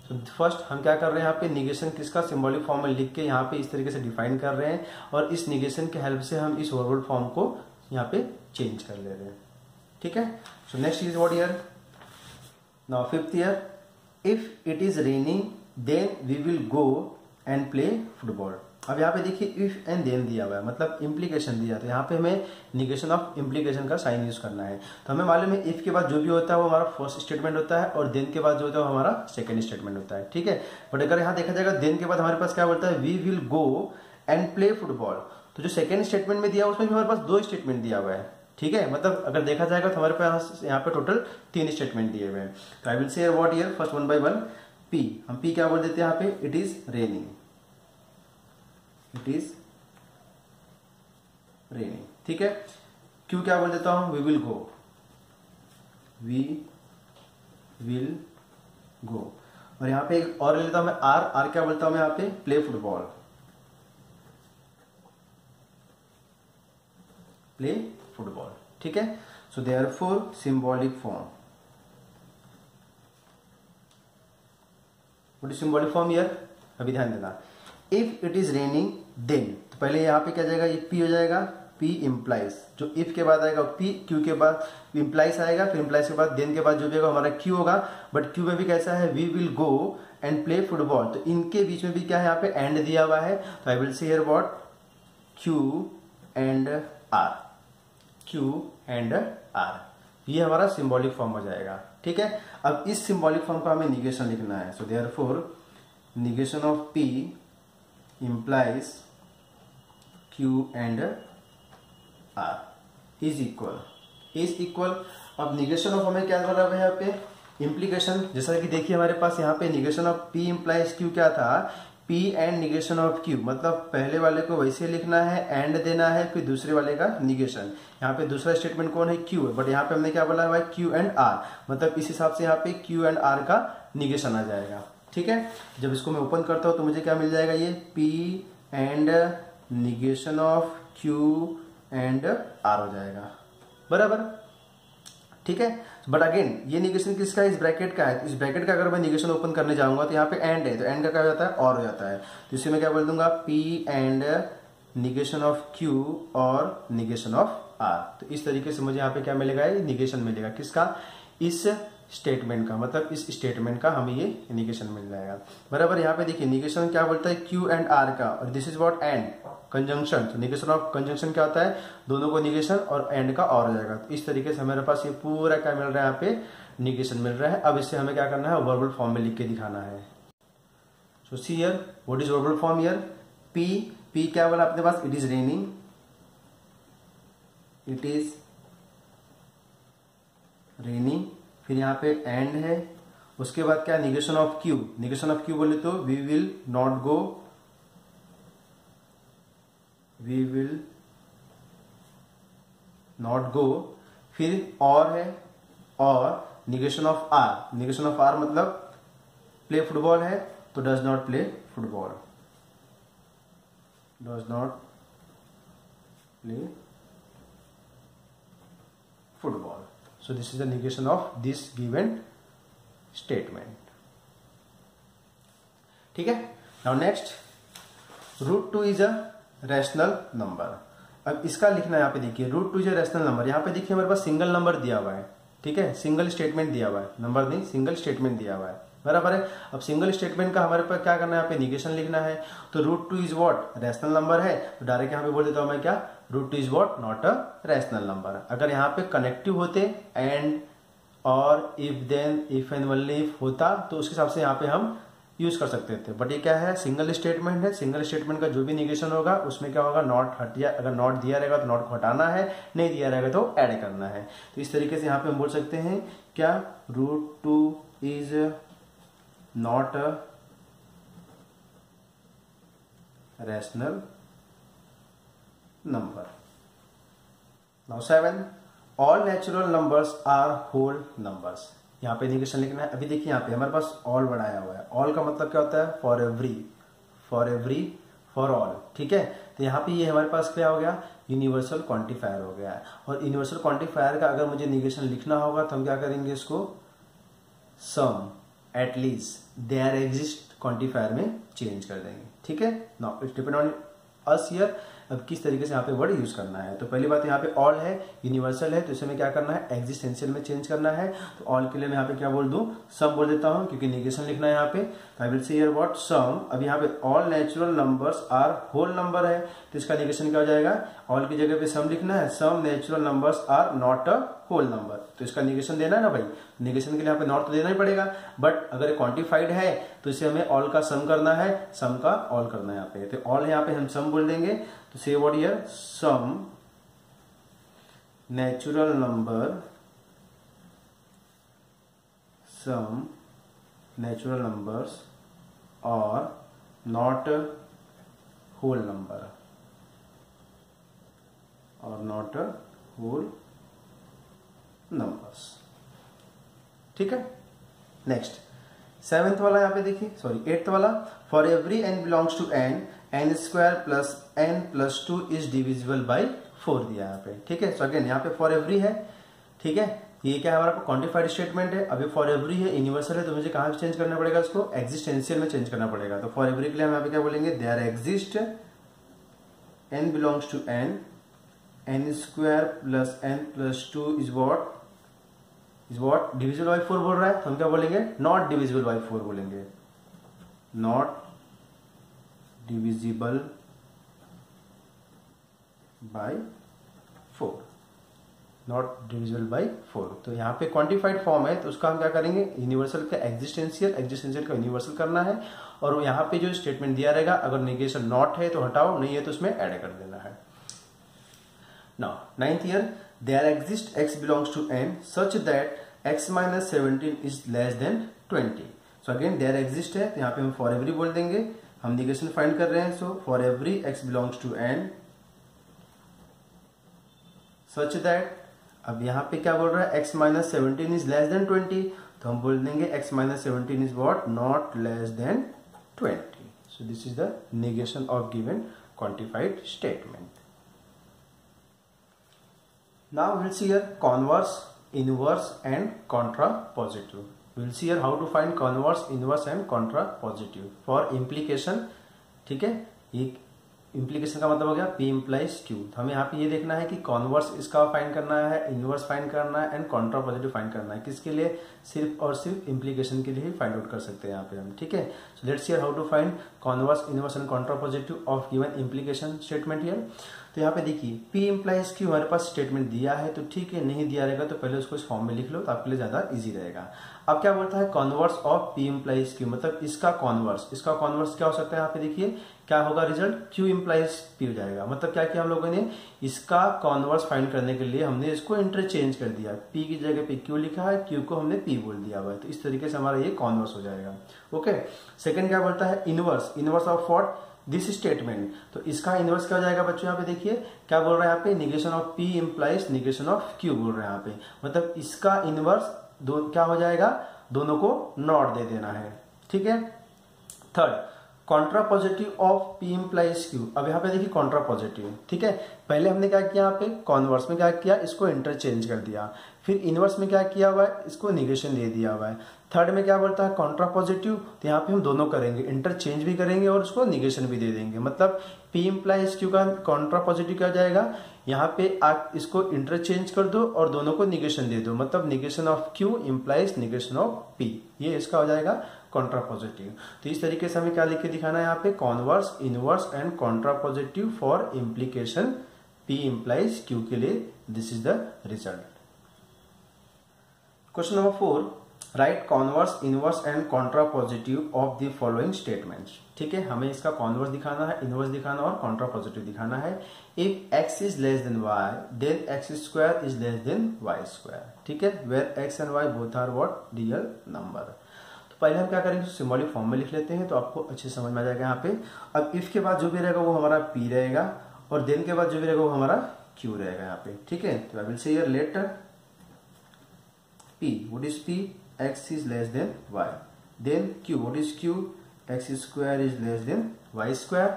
तो फर्स्ट हम क्या कर रहे हैं यहाँ पे निगेशन किसका सिंबॉलिक फॉर्म में लिख के यहाँ पे इस तरीके से डिफाइन कर रहे हैं और इस निगेशन के हेल्प से हम इस वर्बल फॉर्म को यहाँ पे चेंज कर ले रहे हैं। ठीक है, so next is what here, now fifth here, if it is raining then we will go and play football. अब यहाँ पे देखिए इफ एंड देन दिया हुआ है, मतलब इम्प्लीकेशन दिया, तो यहाँ पे हमें निगेशन ऑफ इम्प्लीकेशन का साइन यूज करना है। तो हमें मालूम है इफ के बाद जो भी होता है वो हमारा फर्स्ट स्टेटमेंट होता है और देन के बाद जो होता है वो हमारा सेकंड स्टेटमेंट होता है। ठीक है, बट अगर यहाँ देखा जाएगा देन के बाद हमारे पास क्या बोलता है, we will go and play football, तो जो सेकंड स्टेटमेंट में दिया उसमें भी हमारे पास 2 स्टेटमेंट दिया हुआ है। ठीक है, मतलब अगर देखा जाएगा तो हमारे पास यहाँ पे टोटल 3 स्टेटमेंट दिए हुए हैं। तो I will say what here, first 1 by 1, P, हम पी क्या बोल देते हैं यहाँ पे, it is raining, it is raining. ठीक है, क्यों क्या बोल देता हूं, we will go, we will go, और यहां पे एक और लेता हूं मैं आर, आर क्या बोलता हूं मैं यहाँ पे, प्ले फुटबॉल, प्ले फुटबॉल। ठीक है, so therefore symbolic form, what is symbolic form here, अभी ध्यान देना, if it is raining then, तो पहले यहाँ पे क्या जाएगा, ये पी हो जाएगा, पी इम्प्लाइज, जो इफ के बाद आएगा पी, क्यू के बाद इम्प्लाइज आएगा, फिर इम्प्लाइज के बाद देन के बाद जो भी होगा हमारा क्यू होगा, बट क्यू में भी कैसा है, we will go and play football, तो इनके बीच में भी क्या है यहाँ पे एंड दिया हुआ है, तो I will say here what, Q and R, Q and R, ये हमारा सिंबॉलिक फॉर्म हो जाएगा। ठीक है, अब इस सिंबॉलिक फॉर्म का हमें निगेशन लिखना है, so therefore negation of P implies Q and R is equal। अब निगेशन ऑफ हमें क्या बोला है यहाँ पे, इम्प्लीकेशन, जैसा कि देखिए हमारे पास यहाँ पे negation of P implies Q क्या था, P and negation of Q, मतलब पहले वाले को वैसे लिखना है, एंड देना है, फिर दूसरे वाले का निगेशन। यहाँ पे दूसरा स्टेटमेंट कौन है, Q है, बट यहाँ पे हमने क्या बोला है, Q एंड R, मतलब इस हिसाब से यहाँ पे Q एंड R का निगेशन आ जाएगा। ठीक है, जब इसको मैं ओपन करता हूं तो मुझे क्या मिल जाएगा, ये P and negation of Q and R हो जाएगा, बराबर। ठीक है, बट अगेन ये निगेशन किसका है, इस ब्रैकेट का है, इस ब्रैकेट का अगर मैं निगेशन ओपन करने जाऊंगा तो यहाँ पे एंड है, तो एंड का क्या हो जाता है, और हो जाता है, तो इसे मैं क्या बोल दूंगा, P and negation of Q और निगेशन ऑफ R। तो इस तरीके से मुझे यहाँ पे क्या मिलेगा, ये निगेशन मिलेगा, किसका, इस स्टेटमेंट का, मतलब इस स्टेटमेंट का हमें ये निगेशन मिल जाएगा, बराबर। यहाँ पे देखिए निगेशन क्या बोलता है, क्यू एंड आर का, और this is what and conjunction, तो निगेशन ऑफ कंजंक्शन क्या होता है, दोनों को निगेशन और एंड का और हो जाएगा। तो इस तरीके से हमारे पास ये पूरा क्या मिल रहा है, यहाँ पे निगेशन मिल रहा है। अब इससे हमें क्या करना है, वर्बल फॉर्म में लिख के दिखाना है। So see here what is verbal form here, P, P क्या बोला अपने पास, it is raining, it is raining, फिर यहाँ पे एंड है, उसके बाद क्या, negation of Q, negation of Q बोले तो we will not go, we will not go, फिर और है, और negation of R, negation of R मतलब प्ले फुटबॉल है तो does not play football, does not play football. So this is the negation of this given statement. ठीक है, now next, root 2 is a rational number। अब इसका लिखना है, यहाँ पे देखिए root 2 is a rational number, यहाँ पे देखिए हमारे पास सिंगल नंबर दिया हुआ है। ठीक है, सिंगल स्टेटमेंट दिया हुआ है, नंबर नहीं, सिंगल स्टेटमेंट दिया हुआ है, बराबर है। अब सिंगल स्टेटमेंट का हमारे पास क्या करना है, यहाँ पे निगेशन लिखना है, तो root 2 is what, rational number है, तो डायरेक्ट यहाँ पे बोल देता हूं मैं क्या, root 2 is what, not a rational number. अगर यहाँ पे कनेक्टिव होते एंड और if then if and only if होता तो उसके हिसाब से यहाँ पे हम यूज कर सकते थे, बट ये क्या है, सिंगल स्टेटमेंट है, सिंगल स्टेटमेंट का जो भी निगेशन होगा उसमें क्या होगा, नॉट हटिया, अगर नॉट दिया रहेगा तो नॉट को हटाना है, नहीं दिया रहेगा तो ऐड करना है। तो इस तरीके से यहाँ पे हम बोल सकते हैं क्या, root 2 is not a rational number. Now 7, all natural numbers are whole numbers. यहाँ पे निगेशन लिखना है। अभी देखिए यहाँ पे हमारे पास ऑल बढ़ाया हुआ है, ऑल का मतलब क्या होता है, for every, for every, for all. ठीक है, तो यहाँ पे ये हमारे पास क्या हो गया, यूनिवर्सल क्वांटिफायर हो गया है। और यूनिवर्सल क्वांटिफायर का अगर मुझे निगेशन लिखना होगा तो हम क्या करेंगे, इसको सम एटलीस्ट, देयर एग्जिस्ट क्वांटिफायर में चेंज कर देंगे, ठीक है। Now it's depend on us here, अब किस तरीके से यहाँ पे वर्ड यूज करना है। तो पहली बात यहाँ पे ऑल है, यूनिवर्सल है, तो इसे में क्या करना है, एग्जिस्टेंशियल में चेंज करना है। तो ऑल के लिए मैं यहाँ पे क्या बोल दूं, सम बोल देता हूँ, क्योंकि नेगेशन लिखना है यहाँ पे। तो I will say here what, sum. अब यहाँ पे all natural numbers are whole number है, तो इसका नेगेशन क्या हो जाएगा, ऑल की जगह पे सम लिखना है, some natural numbers are not a whole number. तो इसका नेगेशन देना है ना भाई, नेगेशन के लिए यहाँ पे नॉट तो देना ही पड़ेगा, बट अगर क्वांटिफाइड है तो इसे हमें ऑल का सम करना है, सम का ऑल करना है यहाँ पे। तो ऑल यहाँ पे हम सम बोल देंगे, तो say what here, some natural number, some natural numbers और नॉट होल नंबर, और नॉट होल नंबर्स, ठीक है। नेक्स्ट सेवेंथ वाला यहाँ पे देखिए, सॉरी एट्थ वाला, for every n belongs to n, n square plus n plus 2 is divisible by 4 दिया यहाँ पे, ठीक है। सो अगेन यहाँ पे फॉर एवरी है, ठीक है, ये क्या है हमारा क्वांटिफाइड स्टेटमेंट है। अभी फॉर एवरी है, यूनिवर्सल है, तो मुझे कहाँ चेंज करना पड़ेगा, इसको एग्जिस्टेंशियल में चेंज करना पड़ेगा। तो फॉर एवरी के लिए हम यहाँ पे क्या बोलेंगे, there exist n belongs to n, n square plus n plus 2 is what divisible by 4 बोल रहा है, तो हम क्या बोलेंगे, नॉट डिविजिबल बाई 4 बोलेंगे, not divisible by 4, not divisible by 4। तो यहाँ पे क्वांटिफाइड फॉर्म है, तो उसका हम क्या करेंगे, यूनिवर्सल का एग्जिस्टेंशियल, एग्जिस्टेंशियल का यूनिवर्सल करना है, और यहाँ पे जो स्टेटमेंट दिया रहेगा, अगर नेगेशन नॉट है तो हटाओ, नहीं है तो उसमें ऐड कर देना है। Now ninth year, there exists x belongs to n such that x minus 17 is less than 20. So again there exists है, तो यहाँ पे हम for every बोल देंगे, हम नेगेशन फाइंड कर रहे हैं। so for every x belongs to n such that, अब यहाँ पे क्या बोल रहा है, x minus 17 is less than 20, तो हम बोल देंगे x minus 17 is what, not less than 20. So this is the negation of given quantified statement. Now we'll see here converse, inverse and contrapositive. We'll see here how to find converse, inverse and contrapositive for implication, ठीक है। ये implication का मतलब हो गया P implies Q। तो हमें यहाँ पे ये देखना है कि converse इसका फाइंड करना है, inverse फाइंड करना है and contrapositive फाइंड करना है। किसके लिए, सिर्फ और सिर्फ implication के लिए ही फाइंड आउट कर सकते हैं यहाँ पे हम, ठीक है। So let's see how to find converse, inverse and contrapositive of given implication statement here. तो यहाँ पे देखिए P implies Q हमारे पास स्टेटमेंट दिया है, तो ठीक है, नहीं दिया रहेगा तो पहले उसको इस फॉर्म में लिख लो, तो आपके लिए ज्यादा इजी रहेगा। अब क्या बोलता है, converse of P implies Q, मतलब इसका कॉन्वर्स क्या हो सकता है, यहाँ पे देखिए क्या होगा रिजल्ट, Q implies P हो जाएगा। मतलब क्या किया हम लोगों ने, इसका कॉन्वर्स फाइंड करने के लिए हमने इसको इंटरचेंज कर दिया, P की जगह पे Q लिखा है, Q को हमने P बोल दिया हुआ है, तो इस तरीके से हमारा ये कॉन्वर्स हो जाएगा। ओके, सेकेंड क्या बोलता है, inverse of what, this statement. तो इसका इनवर्स क्या हो जाएगा बच्चों, यहाँ पे देखिए क्या बोल रहा है यहाँ पे, negation of P implies negation of Q बोल रहा है यहाँ पे, मतलब इसका इनवर्स क्या हो जाएगा, दोनों को नॉट दे देना है, ठीक है। Third, contrapositive of P implies Q। अब यहाँ पे देखिए कॉन्ट्रापोजिटिव, ठीक है, पहले हमने क्या किया, यहाँ पे कॉन्वर्स में क्या किया, इसको इंटरचेंज कर दिया, फिर इनवर्स में क्या किया हुआ है, इसको निगेशन दे दिया हुआ है। थर्ड में क्या बोलता है, कॉन्ट्रापोजिटिव, तो यहाँ पे हम दोनों करेंगे, इंटरचेंज भी करेंगे और उसको निगेशन भी दे देंगे। मतलब P implies Q का कॉन्ट्रापोजिटिव क्या जाएगा, यहाँ पे आप इसको इंटरचेंज कर दो और दोनों को निगेशन दे दो, मतलब negation of Q implies negation of P, ये इसका हो जाएगा कॉन्ट्रापोजिटिव। तो इस तरीके से हमें क्या लिख के दिखाना है यहाँ पे, converse, inverse and contrapositive for implication P implies Q के लिए this is the result. Question number 4, right converse, inverse and contrapositive of the following statements. ठीक है, हमें इसका कॉन्वर्स दिखाना है, इनवर्स दिखाना और कॉन्ट्रापोजिटिव दिखाना है। If x is less than y, then x square is less than y square. ठीक है, where x and y both are what, real number. तो पहले हम क्या करेंगे, सिंबॉलिक फॉर्म में लिख लेते हैं, तो आपको अच्छे समझ में आ जाएगा यहाँ पे। अब इफ के बाद जो भी रहेगा वो हमारा p रहेगा, और देन के बाद जो भी रहेगा वो हमारा q रहेगा यहाँ पे। ठीक है, तो I will say here let p, what is p, x is less than y, then q, what is q, x square is less than y square.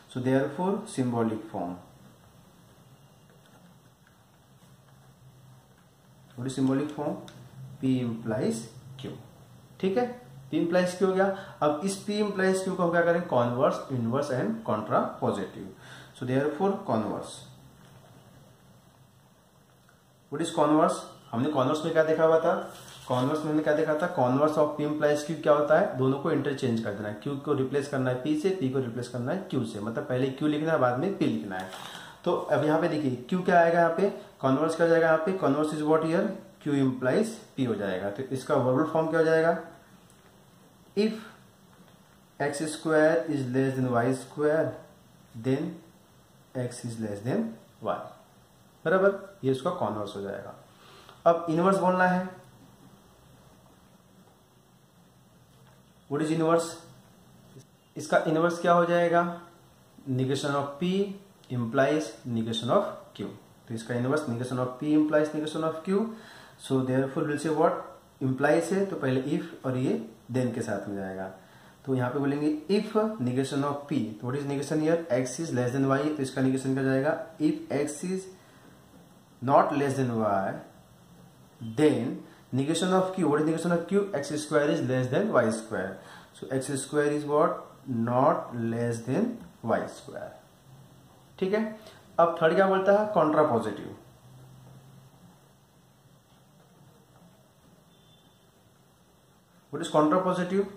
So therefore symbolic form, what is symbolic form, p implies q. ठीक है, P implies Q हो गया। अब इस P implies Q को हम क्या करें, converse, inverse and Contra positive. So therefore converse, what is converse, हमने कॉन्वर्स में क्या देखा हुआ था, कॉन्वर्स में हमने क्या देखा था, converse of P implies Q क्या होता है, दोनों को इंटरचेंज कर देना है, Q को रिप्लेस करना है P से, P को रिप्लेस करना है Q से, मतलब पहले Q लिखना है बाद में P लिखना है। तो अब यहाँ पे देखिए Q क्या आएगा, यहाँ पे कॉन्वर्स क्या हो जाएगा, यहाँ पे converse is what here, Q implies P हो जाएगा। तो इसका वर्बल फॉर्म क्या हो जाएगा, if x square is less than y square then x is less than y, बराबर, ये उसका कॉन्वर्स हो जाएगा। अब इनवर्स बोलना है, व्हाट इज इनवर्स, इसका इनवर्स क्या हो जाएगा, negation of P implies negation of Q। तो इसका inverse negation of P implies negation of Q। So therefore will say what, implies है तो पहले if और ये then के साथ में जाएगा। तो यहाँ पे बोलेंगे if negation of P, तो what is negation here, x is less than y, तो इसका negation क्या जाएगा, if x is not less than y then negation of Q, what is negation of Q, x square is less than y square। so x square is what, not less than y square। ठीक है। अब third क्या बोलता है, Contra positive. What is Contra positive,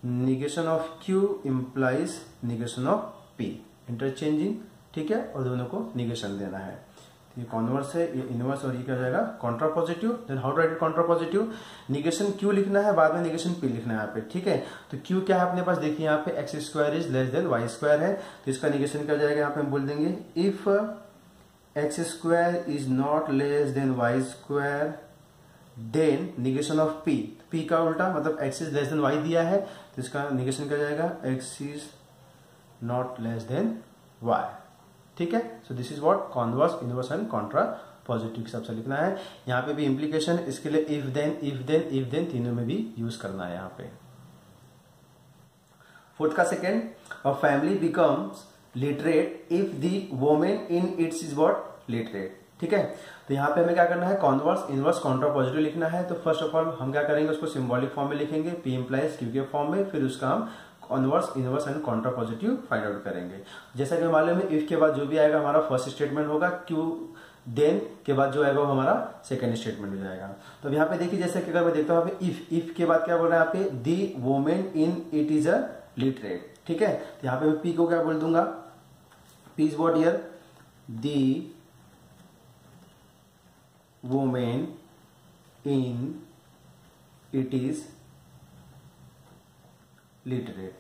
negation of Q implies negation of P, interchanging, ठीक है, और दोनों को निगेशन देना है। तो ये कॉन्वर्स है, ये इनवर्स, और ये क्या हो जाएगा, contrapositive. Then how to write contrapositive, negation Q लिखना है, बाद में निगेशन P लिखना है यहाँ पे, ठीक है। तो Q क्या है अपने पास, देखिए यहाँ पे x square is less than y square है, तो इसका निगेशन क्या हो जाएगा, यहाँ पे हम बोल देंगे if x square is not less than y square then negation of P, P का उल्टा मतलब x is less than y दिया है, तो इसका निगेशन क्या हो जाएगा, x is not less than y, ठीक है। So this is what, converse, inverse and Contra positive के सबसे लिखना है। यहाँ पे भी इम्प्लीकेशन, इसके लिए if then, if then, if then तीनों में भी यूज करना है यहाँ पे। फोर्थ का second, a family becomes literate if the women in its is what, literate, ठीक है। तो यहाँ पे हमें क्या करना है, कॉन्वर्स, इनवर्स, कॉन्ट्रा पॉजिटिव लिखना है। तो फर्स्ट ऑफ ऑल हम क्या करेंगे, उसको सिंबॉलिक फॉर्म में लिखेंगे, P implies Q के फॉर्म में, फिर उसका हम converse, inverse and Contra positive find out करेंगे। जैसा कि मालूम है, इफ के बाद जो भी आएगा हमारा फर्स्ट स्टेटमेंट होगा, Q देन के बाद जो आएगा वो हमारा सेकंड स्टेटमेंट हो जाएगा। तो यहाँ पे देखिए, जैसे कि अगर मैं देखता हूँ यहाँ पे इफ के बाद क्या बोल रहा है यहाँ पे, the women in it is a literate, ठीक है। तो यहाँ पे मैं P को क्या बोल दूंगा, P is what here, the women in it is literate,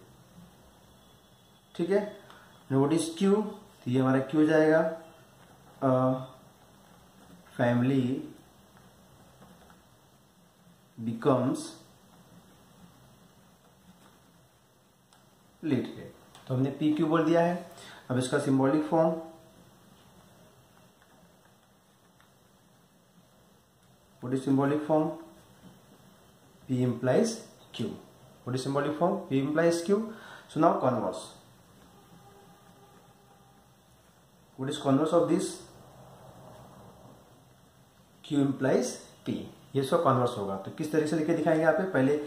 ठीक है। व्हाट इज Q, तो ये हमारा Q हो जाएगा, फैमिली बिकम्स लिटरेट। तो हमने PQ बोल दिया है। अब इसका symbolic form, what is symbolic form, P implies Q। What is symbolic form, P implies Q। So now converse, what is converse of this, Q implies P, ये सब converse होगा। तो किस तरीके से लिखे दिखाएंगे यहाँ पे, पहले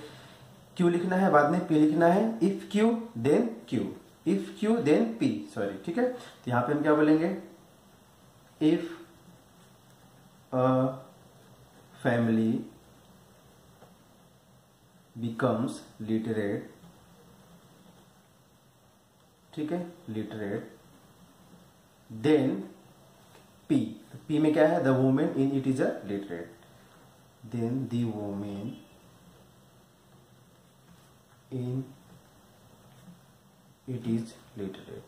Q लिखना है, बाद में P लिखना है, if Q then Q, if Q then P, sorry, ठीक है। तो यहाँ पे हम क्या बोलेंगे, if a family becomes literate, ठीक है, literate, then P, P में क्या है, the woman in it is a literate, then the woman in it is literate,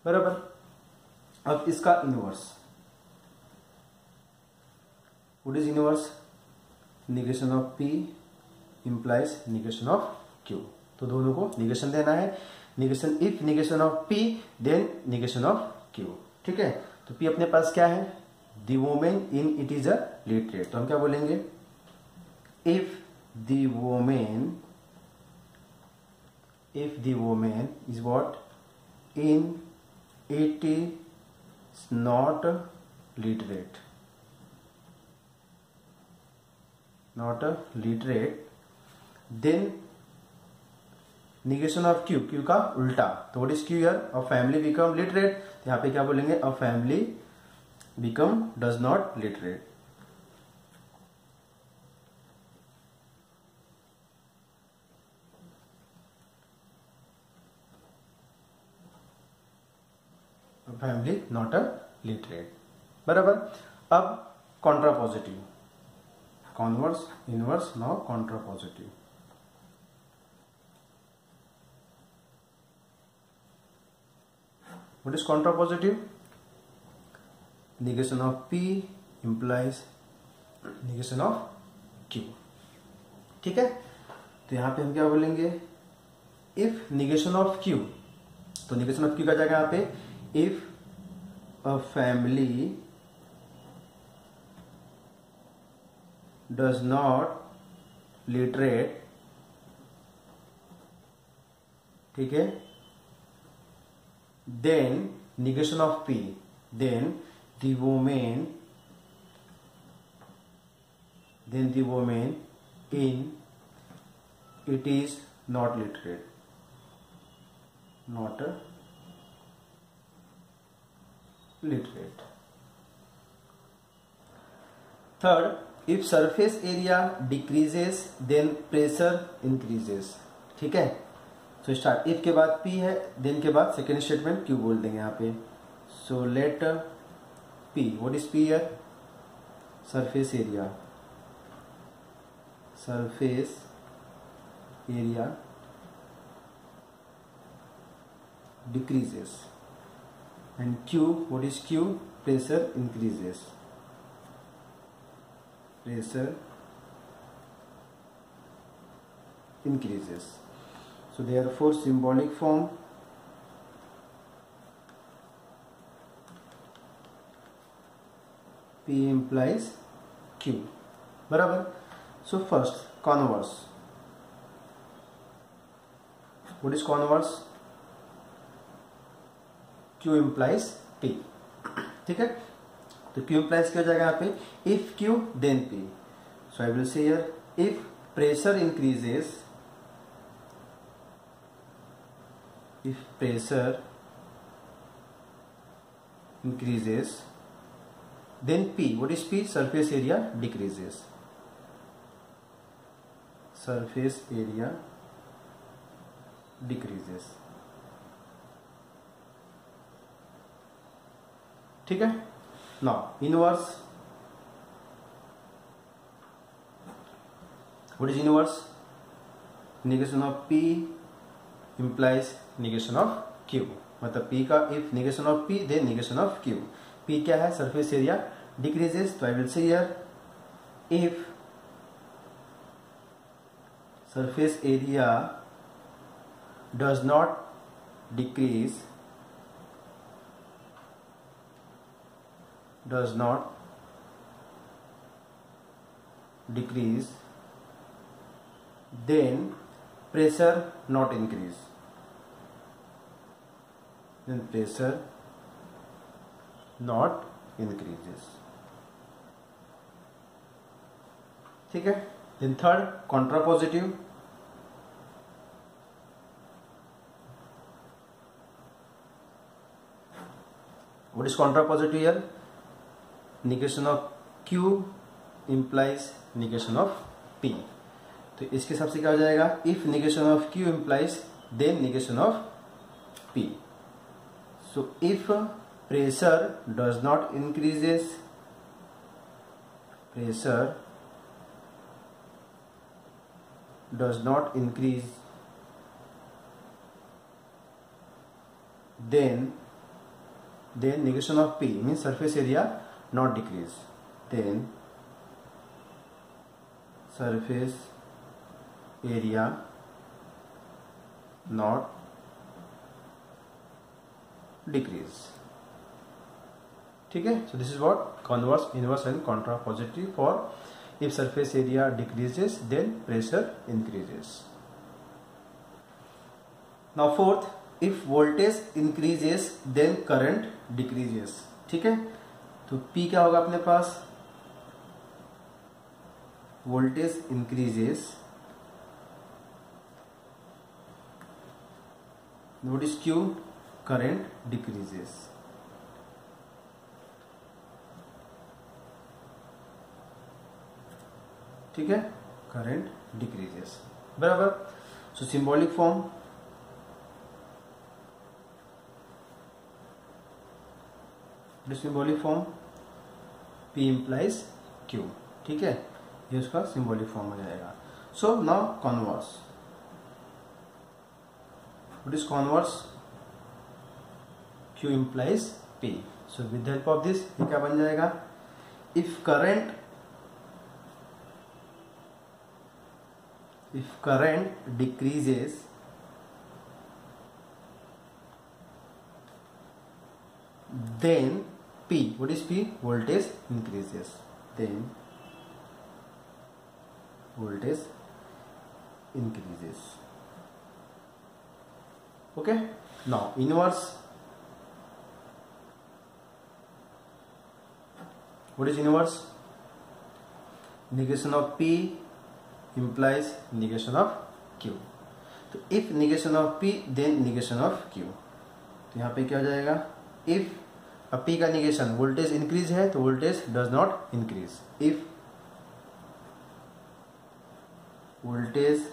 बराबर। अब इसका inverse, what is inverse, negation of P implies negation of Q। तो दोनों को निगेशन देना है, negation if negation of P then negation of Q, ठीक है। तो P अपने पास क्या है, the women in it is a literate. तो हम क्या बोलेंगे, if the women is what, in it is not literate, not literate, then negation of Q, Q का उल्टा, तो what is Q here, a family become literate, यहाँ पे क्या बोलेंगे, a family become does not literate. Family not a literate, बराबर। अब contrapositive, converse, inverse, now contrapositive. What is contrapositive, negation of P implies negation of Q, ठीक है। तो यहां पे हम क्या बोलेंगे, इफ negation of Q, तो negation of Q का जाएगा यहाँ पे, if a family does not literate, ठीक है, then negation of P, then the woman in it is not literate, not literate। Third, if surface area decreases then pressure increases, ठीक है। तो start, if के बाद P है, then के बाद सेकेंड स्टेटमेंट Q बोल देंगे यहाँ पे। So late P, what is P here? Surface area, surface area decreases, and Q, what is Q? Pressure increases, pressure increases। So therefore symbolic form, P implies Q, बराबर। So first converse, what is converse, Q implies P, ठीक है। तो Q implies क्या हो जाएगा यहाँ पे, if Q then P। So I will say here, if pressure increases, if pressure increases then P, what is P? Surface area decreases, surface area decreases, ठीक है। Now inverse, what is inverse? negation of P implies negation of Q, मतलब P का if negation of P then negation of Q। P क्या है, surface area decreases, तो I will say here if surface area does not decrease, does not decrease, then pressure not increase, then pressure not increases, ठीक है। then third contrapositive, what is contrapositive here? negation of Q implies negation of P, तो इसके हिसाब से क्या हो जाएगा, if negation of Q implies then negation of P। so if pressure does not increases, pressure does not increase, then negation of P means surface area not decrease, then surface area not decrease, ठीक है। so this is what converse, inverse and contrapositive for if surface area decreases then pressure increases। now fourth, if voltage increases then current decreases, ठीक है। तो P क्या होगा अपने पास, voltage increases, what is Q, current decreases. ठीक है, current decreases, बराबर. So symbolic form, symbolic form P implies Q. ठीक है, ये उसका सिंबॉलिक फॉर्म हो जाएगा. So now converse, what is converse, Q implies P. So with help of this ये क्या बन जाएगा, if current decreases, then P, what is P, voltage increases, then voltage increases. Okay, now inverse, what is inverse, negation of P implies negation of Q. तो if negation of P then negation of Q, तो यहाँ पे क्या हो जाएगा, if P का negation voltage increase है तो voltage does not increase, if voltage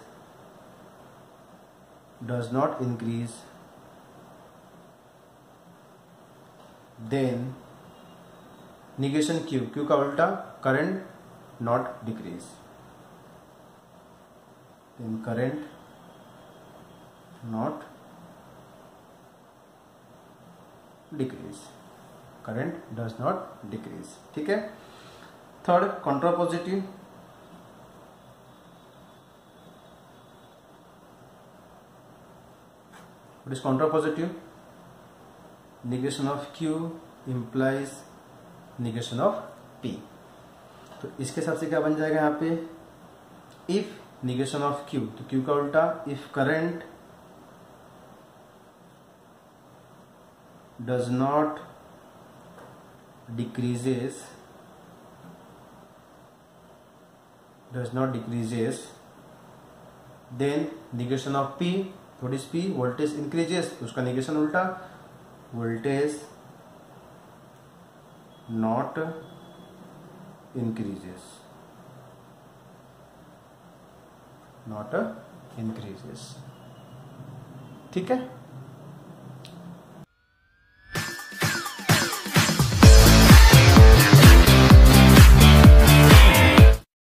does not increase then negation Q, Q का उल्टा current not decrease, then current not decrease, current does not decrease. ठीक है. Third, contrapositive, what is contrapositive, negation of Q implies negation of P. तो इसके हिसाब से क्या बन जाएगा यहाँ पे, if negation of Q, तो Q का उल्टा, if current does not decreases, then negation of P, what is P, voltage increases, उसका negation उल्टा, voltage not increases, not increases. ठीक है.